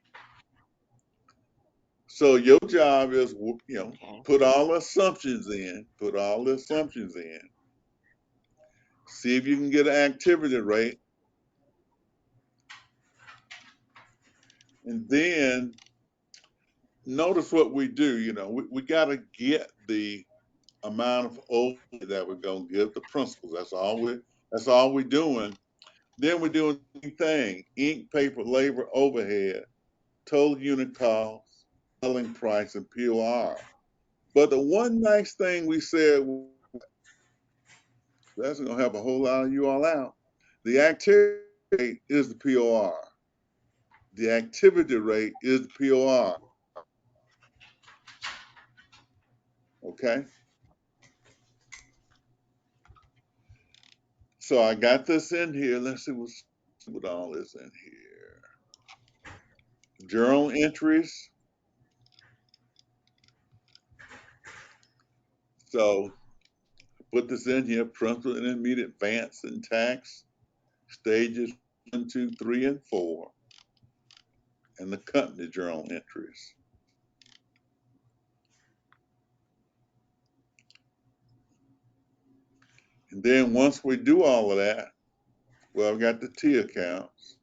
So your job is, Okay. put all the assumptions in, see if you can get an activity rate, and then notice what we do. We got to get the amount of overhead that we're going to give the principals. That's all we're doing. Then we're doing the same thing: ink, paper, labor, overhead, total unit cost, selling price, and POR. But the one nice thing we said, that's going to help a whole lot of you all out. The activity rate is the POR. The activity rate is the POR. Okay. So I got this in here. Let's see what all is in here. Journal entries. So put this in here: principal, intermediate, advanced, and tax stages 1, 2, 3, and 4, and the company journal entries. And then once we do all of that, well, I've got the T accounts.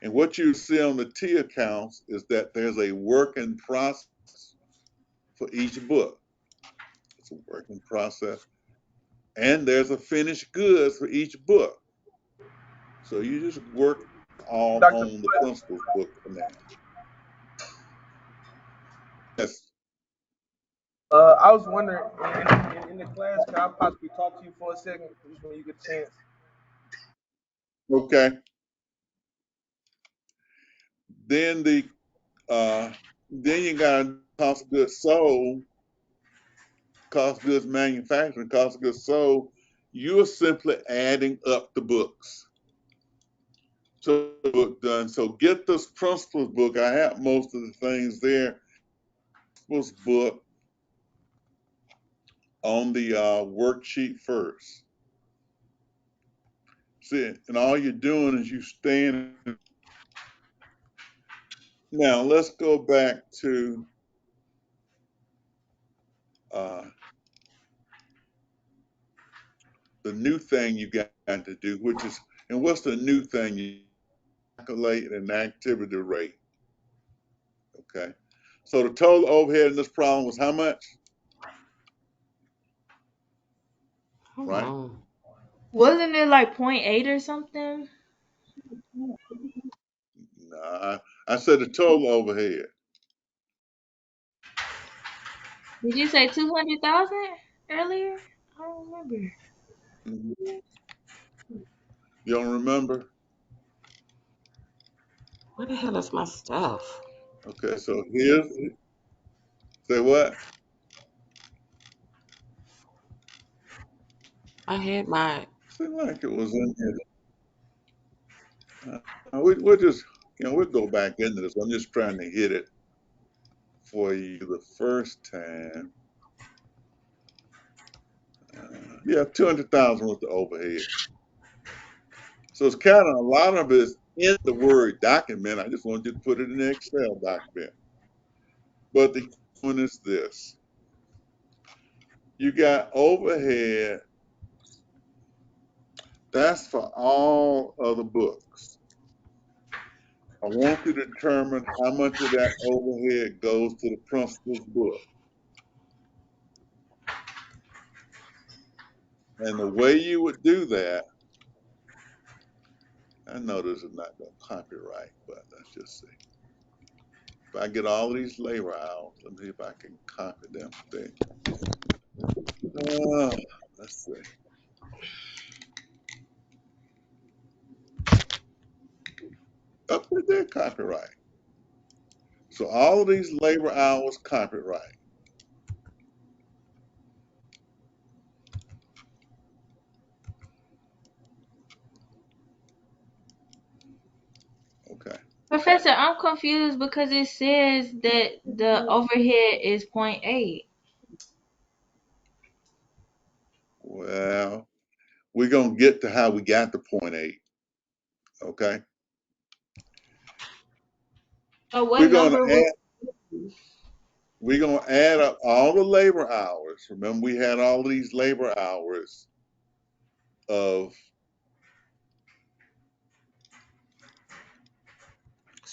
And what you see on the T accounts is that there's a work in process for each book. It's a work in process. And there's a finished goods for each book. So you just work all Dr. on the principles book for now. Yes. I was wondering in the class, can I possibly talk to you for a second, just when you get a chance? Okay. Then then you got cost of goods sold, cost of goods manufacturing, cost of goods sold. You're simply adding up the books. So book done. So get this principles book. I have most of the things there. Principles book on the worksheet first. See, and all you're doing is you stand. Now let's go back to uh, the new thing you got to do, which is, and what's the new thing? You calculate an activity rate. Okay. So the total overhead in this problem was how much? Hold Right? on. Wasn't it like 0.8 or something? Nah, I said the total overhead. Did you say 200,000 earlier? I don't remember. Mhm. You don't remember? Where the hell is my stuff? Okay, so here's, say what? I had my. Seemed like it was in here. We'll just, we'll go back into this. I'm just trying to hit it for you the first time. Yeah, 200,000 was the overhead. So it's kind of a lot of it's in the Word document. I just wanted you to put it in the Excel document. But the one is this: you got overhead. That's for all of the books. I want you to determine how much of that overhead goes to the principal's book. And the way you would do that, I know this is not going to copyright, but let's just see. If I get all these labor hours, let me see if I can copy them. Let's see. Up to their copyright. So all of these labor hours copyright. Okay. Professor, I'm confused because it says that the overhead is 0.8. Well, we're gonna get to how we got to point eight. Okay. So what We're gonna number was add we're gonna add up all the labor hours. Remember, we had all these labor hours of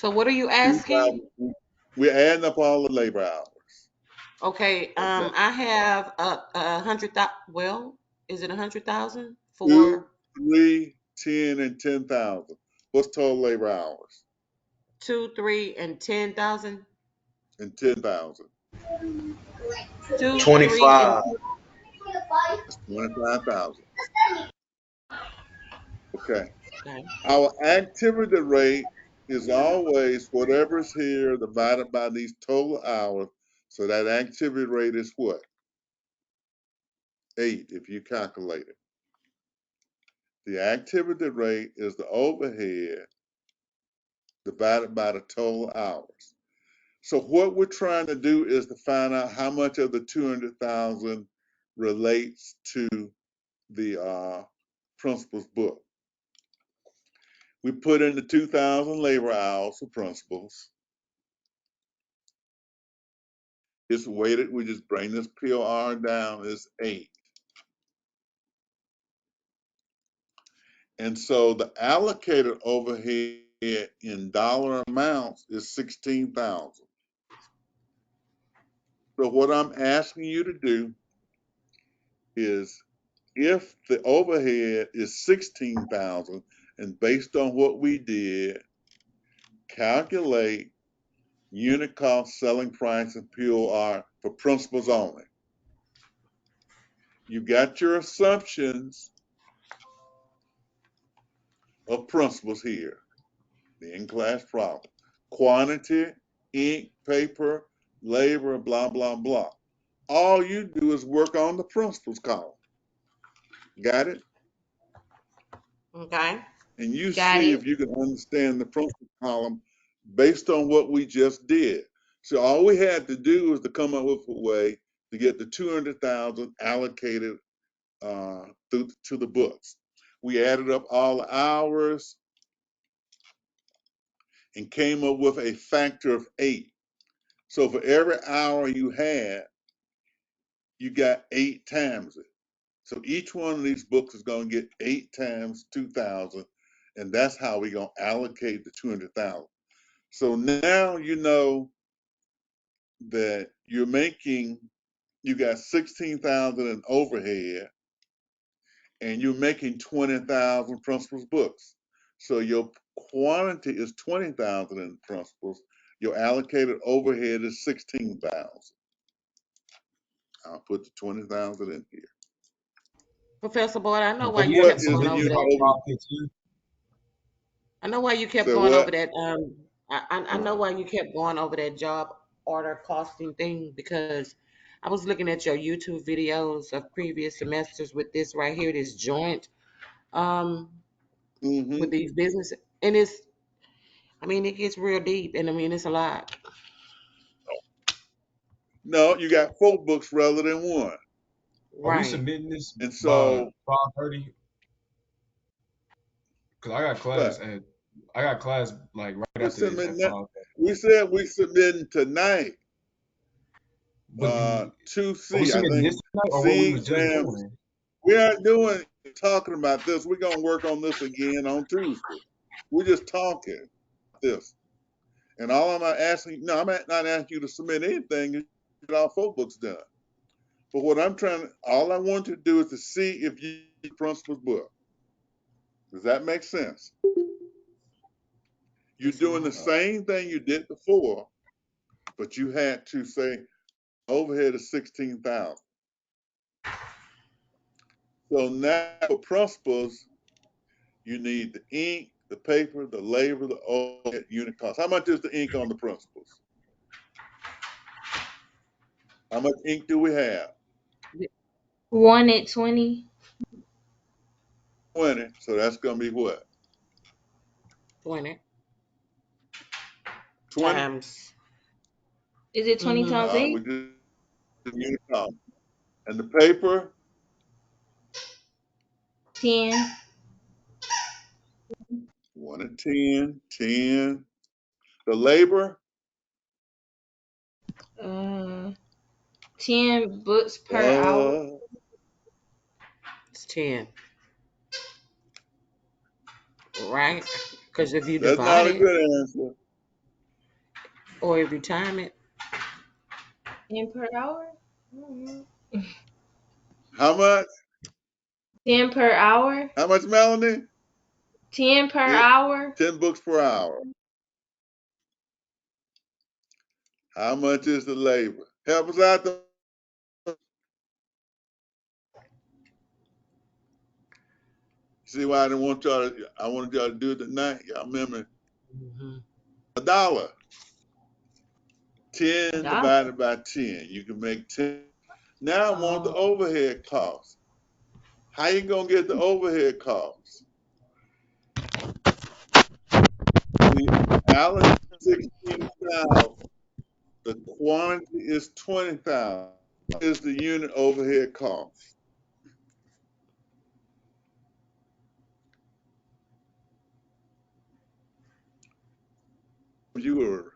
So what are you asking? 2000. We're adding up all the labor hours. Okay. Okay. I have a hundred thousand. Well, is it 100,000 2, for 3, 10, and 10,000. What's total labor hours? 2, 3, and 10,000? And 10,000. 2, 3, and 25. That's 25,000. Okay. okay. Our activity rate is always whatever's here divided by these total hours. So that activity rate is what? 8 if you calculate it. The activity rate is the overhead divided by the total hours. So what we're trying to do is to find out how much of the 200,000 relates to the principal's book. We put in the 2,000 labor hours for principals. It's weighted, we just bring this POR down, is 8. And so the allocated overhead in dollar amounts is 16,000. So what I'm asking you to do is, if the overhead is 16,000, and based on what we did, calculate unit cost, selling price, and POR for principals only. You got your assumptions of principles here, the in-class problem. Quantity, ink, paper, labor, blah, blah, blah. All you do is work on the principles column. Got it? Okay. And you Got see it. if you can understand the principles column based on what we just did. So all we had to do was to come up with a way to get the 200,000 allocated to the books. We added up all the hours and came up with a factor of 8. So for every hour you had, you got 8 times it. So each one of these books is going to get 8 times 2,000, and that's how we're going to allocate the 200,000. So now you know that you got 16,000 in overhead, and you're making 20,000 principles books. So your quantity is 20,000 in principles. Your allocated overhead is 16,000. I'll put the 20,000 in here. Professor Boyd, I know But why don't you we have What to kept is going the submit over this unit that. by over? profit too? I know why you kept So going over what? that. I know why you kept going over that job order costing thing because I was looking at your YouTube videos of previous semesters with this right here, this joint, um, with Mm-hmm. these business, and it's, I mean, it gets real deep, and I mean, it's a lot, No, you got 4 books rather than 1. Are we right? submitting this And by so 5:30? Cause what? I got class like right We after this submit at that. 5. We said we submitting tonight. But are we 2C, I submitting this think tonight or what we C was just exams. doing? We aren't doing talking about this. We're gonna work on this again on Tuesday. We're just talking this. And all I'm not asking, no, I'm not asking you to submit anything. You get all 4 books done. But what I'm all I want you to do is to see if you principal's book. Does that make sense? You're Yes, doing the ma'am. same thing you did before, but you had to say overhead is 16,000. So now for principals, you need the ink, the paper, the labor, the overhead unit cost. How much is the ink on the principals? How much ink do we have? One at 20. 20. So that's gonna be what? 20 20? times. Is it 20 Mm-hmm. times 8? We just unit cost. And the paper, 10. 1 at 10, 10. The labor, Uh, 10 books per hour. uh, It's 10, right? Because if you that's divide not a it good answer. or if you time it, 10 per hour? I don't know. How much? 10 per hour? How much, Melanie? 10 per It hour? 10 books per hour. How much is the labor? Help us out. See why I didn't want y'all to, I wanted y'all to do it tonight. Y'all remember mm-hmm. $1. A 10 dollar? divided by 10. You can make 10. Now I want the Oh, overhead costs. How you gonna get the overhead costs? We allocate 16,000. The quantity is 20,000. Is the unit overhead cost? You were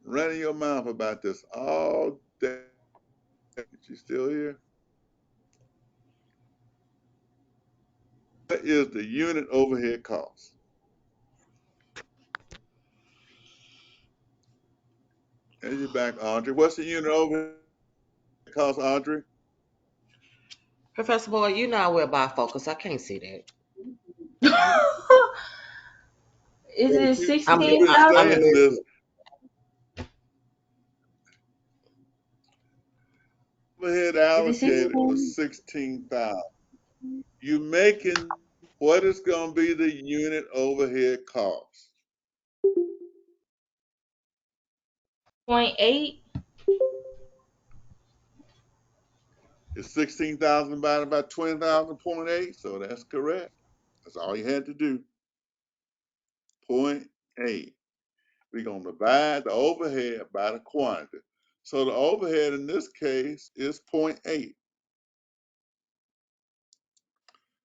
running your mouth about this all day. You still here? What is the unit overhead cost? And you're back, Audrey. What's the unit overhead cost, Audrey? Professor Boyd, you know I wear bifocals. I can't see that. is Well, it you've been I'm 16,000? saying literally this. Overhead Is it allocated was 16? 16,000. You making What is going to be the unit overhead cost? 0.8. It's 16,000 divided by 20,000.8, so that's correct. That's all you had to do. 0.8. We're going to divide the overhead by the quantity. So the overhead in this case is 0.8.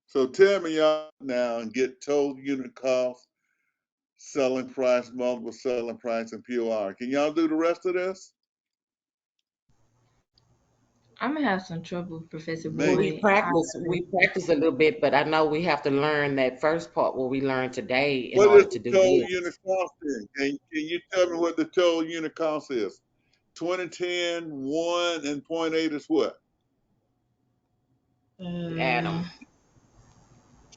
So tell me y'all now and get total unit cost, selling price, multiple selling price, and POR. Can y'all do the rest of this? I'm gonna have some trouble, Professor Maybe. Boyd. We practice a little bit, but I know we have to learn that first part what we learned today in What is order the to do total this. unit cost then? Can you tell me what the total unit cost is? 2010, 1, and point 0.8 is what? Add Uh, them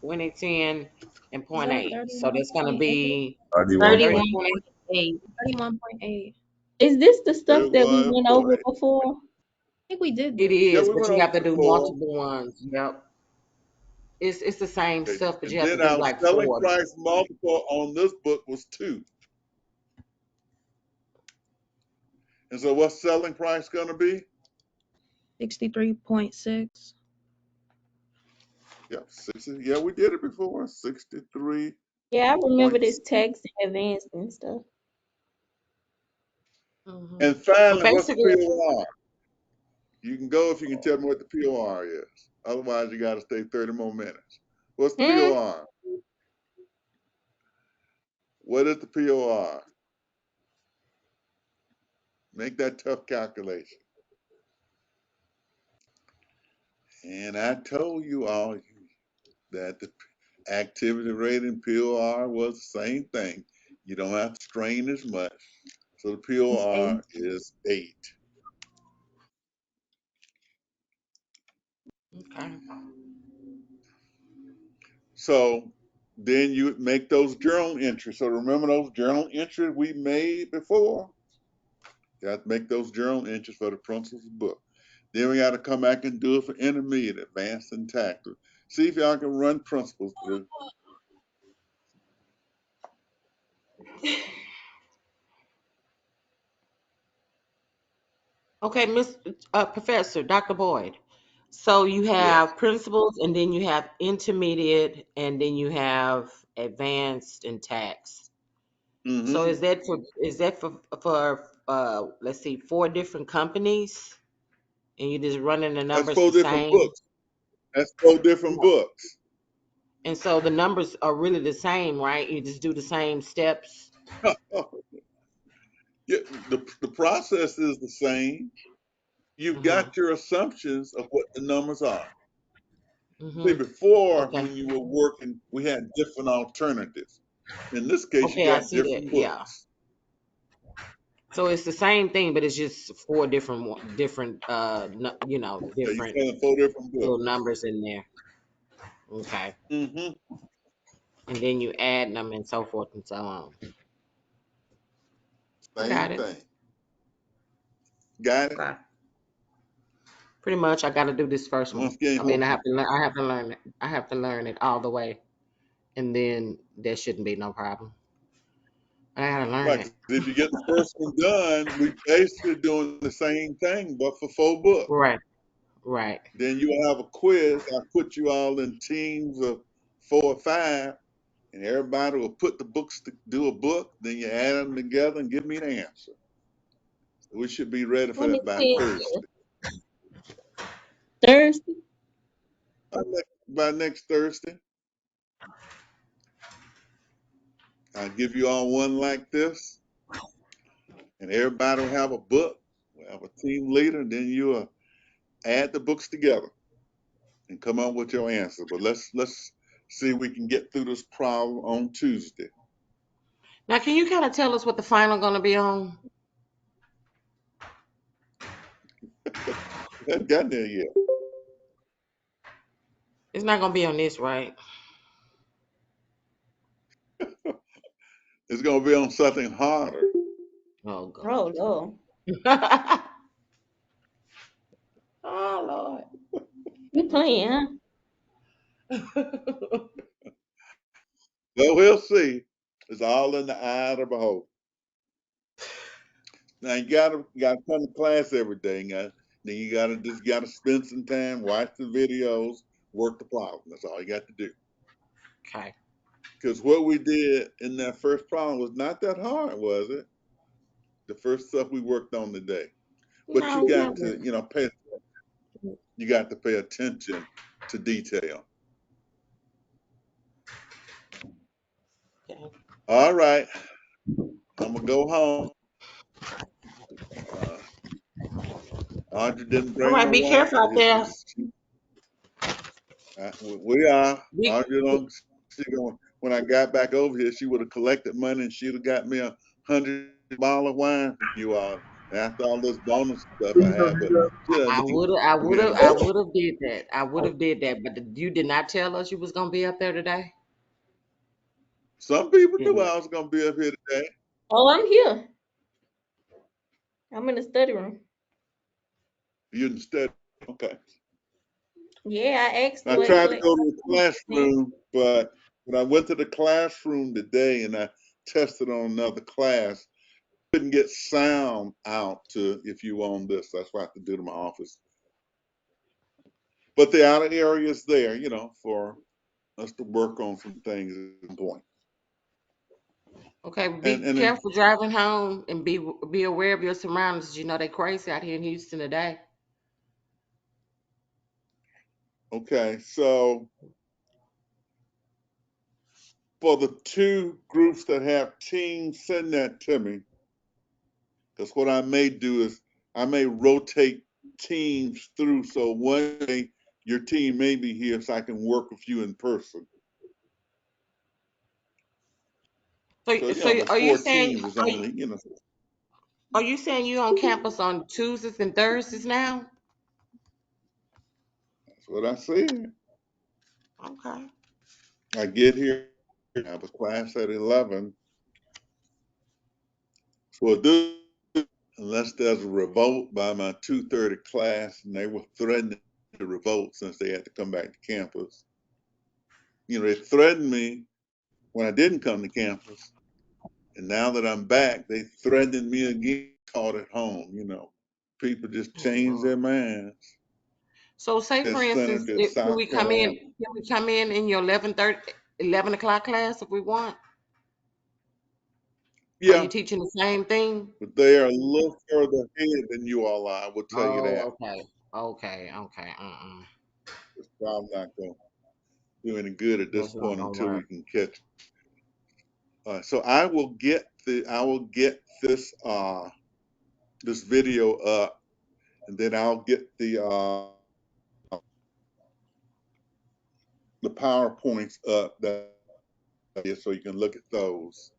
2010 and Is point that eight. So that's going to 31.8? be 30, 31 point. 31.8. 31.8. Is this the stuff that we went over 31.8. before? I think we did it this. Yeah, is, we but went you over have to do before. multiple ones. Yep. It's the same Okay. stuff, but And you have to then do our like selling 4. price multiple on this book was 2. And so what's selling price going to be? 63.6. Yep, 60. Yeah, we did it before. 63 Yeah, I remember this points. tax and advance and stuff. Hmm. And But finally, what's the basically, POR? You can go if you can tell me what the POR is. Otherwise, you got to stay 30 more minutes. What's the Hmm? POR? What is the POR? Make that tough calculation. And I told you all that the activity rate and POR was the same thing. You don't have to strain as much. So the It's POR 8. is 8. okay. So then you make those journal entries. So remember those journal entries we made before? You have to make those journal entries for the principles book. Then we got to come back and do it for intermediate, advanced, and tactical. See if y'all can run principles through. Okay, Miss Professor, Dr. Boyd. So you Yes. have principles, and then you have intermediate, and then you have advanced and tax. So Mm-hmm. is that for let's see, 4 different companies, and you just running the That's numbers 4 the different same? books. That's 4 different No. books. And so the numbers are really the same, right? You just do the same steps. Yeah, the process is the same. You've Mhm. got your assumptions of what the numbers are. See, Mhm. before Okay. when you were working, we had different alternatives. In this case, you Okay, I got see that. different Yeah. books. So it's the same thing, but it's just 4 different Yeah, you're different selling 4 different little books. numbers in there. Okay. Mm-hmm. And then you add them and so forth and so on. I Same got it. thing. Got it? Okay. Pretty much I got to do this first one. Once again, I mean, hope you, I have to learn it. I have to learn it all the way, and then there shouldn't be no problem. I got to learn right, it. 'cause if you get the first one done, we basically doing the same thing, but for 4 books. Right. Right. Then you will have a quiz. I put you all in teams of 4 or 5, and everybody will put the books to do a book. Then you add them together and give me the answer. So we should be ready for When that is by it? Thursday. Thursday? By next Thursday, I'll give you all one like this, and everybody will have a book. We'll have a team leader, and then you will add the books together and come up with your answer. But let's see if we can get through this problem on Tuesday. Now, can you kind of tell us what the final going to be on? We haven't gotten there yet. It's not going to be on this, right? It's going to be on something harder. Oh Oh God. no. Oh You playing, huh? Lord. Well, we'll see. It's all in the eye of the beholder. Now you gotta come to class every day. Then you gotta spend some time, watch the videos, work the problem. That's all you got to do. Okay. Because what we did in that first problem was not that hard, was it? The first stuff we worked on today. But you No, not got to, really. you got to pay attention to detail. Okay. All right, I'm gonna go home. Uh, Audrey didn't All bring right, no be water. careful out there. We are. Be, Audrey don't. She going. When I got back over here, she would have collected money and she'd have got me $100 of wine from you all after all this bonus stuff I have. But she doesn't I need would have, I to be would have, in I that. would have did that. I would have did that, but you did not tell us you was gonna be up there today, Some people didn't knew you? I was gonna be up here today. Oh, I'm here. I'm in the study room. You didn't study. Okay. Yeah, I asked I what tried to class. go to the classroom, but when I went to the classroom today and I tested on another class, couldn't get sound out to if you on this. That's what I have to do to my office. But the outer area is there, for us to work on some things at some point. Okay, And be and then, careful driving home and be aware of your surroundings. You know they crazy out here in Houston today. okay, so for the two groups that have teams, send that to me. Because what I may do is I may rotate teams through so one day your team may be here so I can work with you in person. So, Because so there's are you four saying teams. There's are only you, are you saying you on campus on Tuesdays and Thursdays now? that's what I said. Okay. I get here. I have a class at 11. So do unless there's a revolt by my 2:30 class, and they were threatening to revolt since they had to come back to campus. They threatened me when I didn't come to campus, and now that I'm back, they threatened me again. Caught at home. People just Oh, change Lord. their minds. So say for At instance, Senator in can South we come in? Carolina. Can we come in your 11 o'clock class if we want? Are you Yeah, teaching the same thing? but they are a little further ahead than you all are. I will tell you that. Oh, okay. Okay, okay. It's probably not going to do any good at this That's not point gonna until we work. can catch. So I will get this video up, and then I'll get the PowerPoints up that so you can look at those.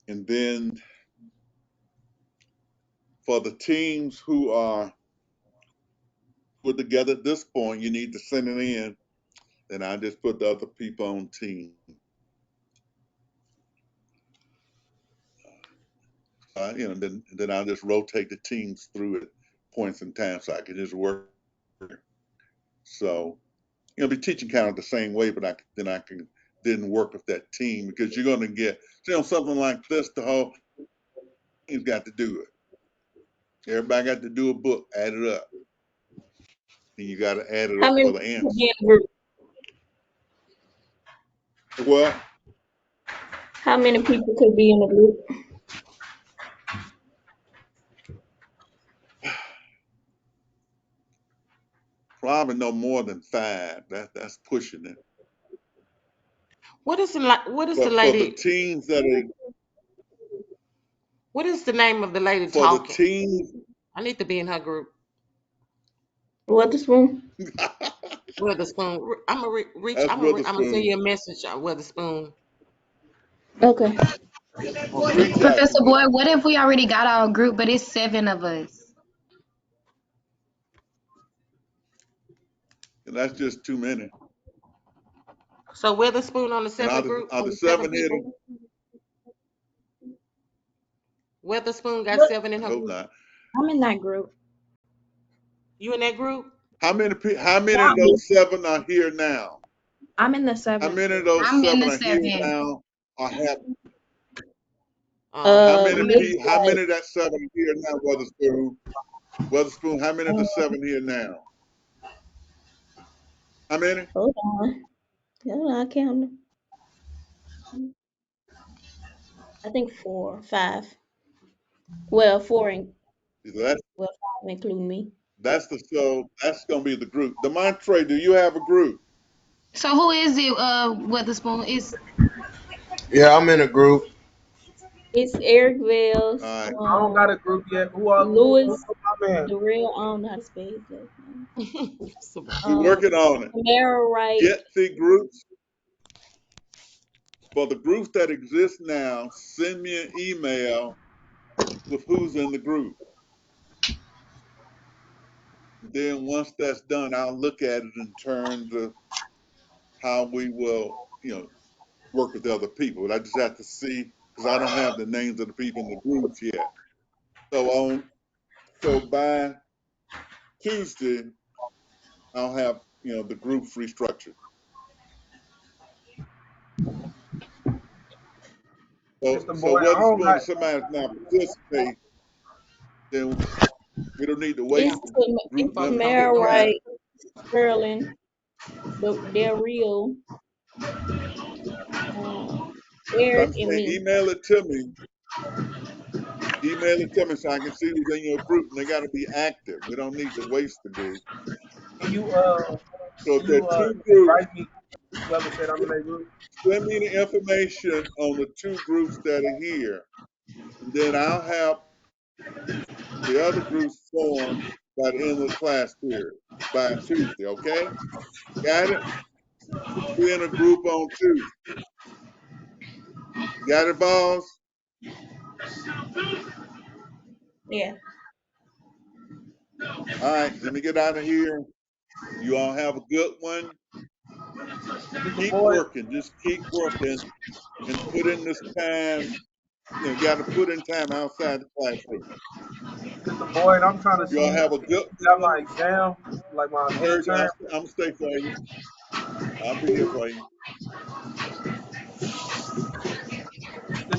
And then for the teams who are put together at this point, you need to send it in. Then I just put the other people on team. Then I'll just rotate the teams through at points in time so I can just work. So be teaching kind of the same way, but I can then work with that team because you're going to get something like this. The whole team's got to do it. Everybody got to do a book, add it up, and you got to add it How up many for the people answer. be in the group? Well, How many people could be in the group? probably no more than 5. That's pushing it. What is the But for the lady? teams that are What is the name of the lady for the talking? teams, I need to be in her group. What this one? Witherspoon. I'm gonna reach. that's I'm gonna send Witherspoon. you a message, Witherspoon. Okay. Okay. Reach out to Professor me. Boyd, what if we already got our group, but it's 7 of us? And that's just too many. So Witherspoon on the And seven group are on the the seven 7 here? people. Witherspoon got What? 7 in I her hope group. not. I'm in that group. You in that group? How many of Y'all those 7 are here now? I'm in the How 7th many of grade. those I'm in seven the are here 7th. now or have Um, I'm in. how many of that seven are here now, Weatherspoon? Weatherspoon, how many of the seven here now? How many? Hold on. Hold on, I count them. I think 4, 5. Well, That's well, 5 including me. that's gonna be the group. Demontre, do you have a group? So who is it? Witherspoon is. Yeah, I'm in a group. It's Eric Vales, All right. I don't got a group yet. Who Louis, my man? Darrell, I don't know how to spell his last name. We're working on it. Tamara Wright. Get the groups for the groups that exist now. Send me an email with who's in the group. Then once that's done, I'll look at it in terms of how we will, work with other people. But I just have to see because I don't have the names of the people in the groups yet. So by Tuesday, I'll have the groups restructured. Mr. So Boyd, I whether don't spoon got. or somebody now participate, then we don't need to It's waste the group folks number don't that Tamara we participate. have. Wright, Sterling, Del Rio, But Eric, I'm and saying me. email it to me. Email it to me so I can see who's in your group, and they got to be active. We don't need to waste the group. Can you So if can there you are two groups, invite me? Whoever said I'm in that group. send me the information on the two groups that are here, and then I'll have the other groups formed by the end of the class period by Tuesday. Okay, got it? We're in a group on Tuesday. You got it, boss? Yeah. All right, let me get out of here. You all have a good one. Mr. Keep Boyd, working. Just keep working and put in this time. Got to put in time outside the classroom. Mr. Boyd, I'm trying to You all see have a good if you got my one. exam, like my I heard you. midterm. I'm gonna stay for you. I'll be here for you.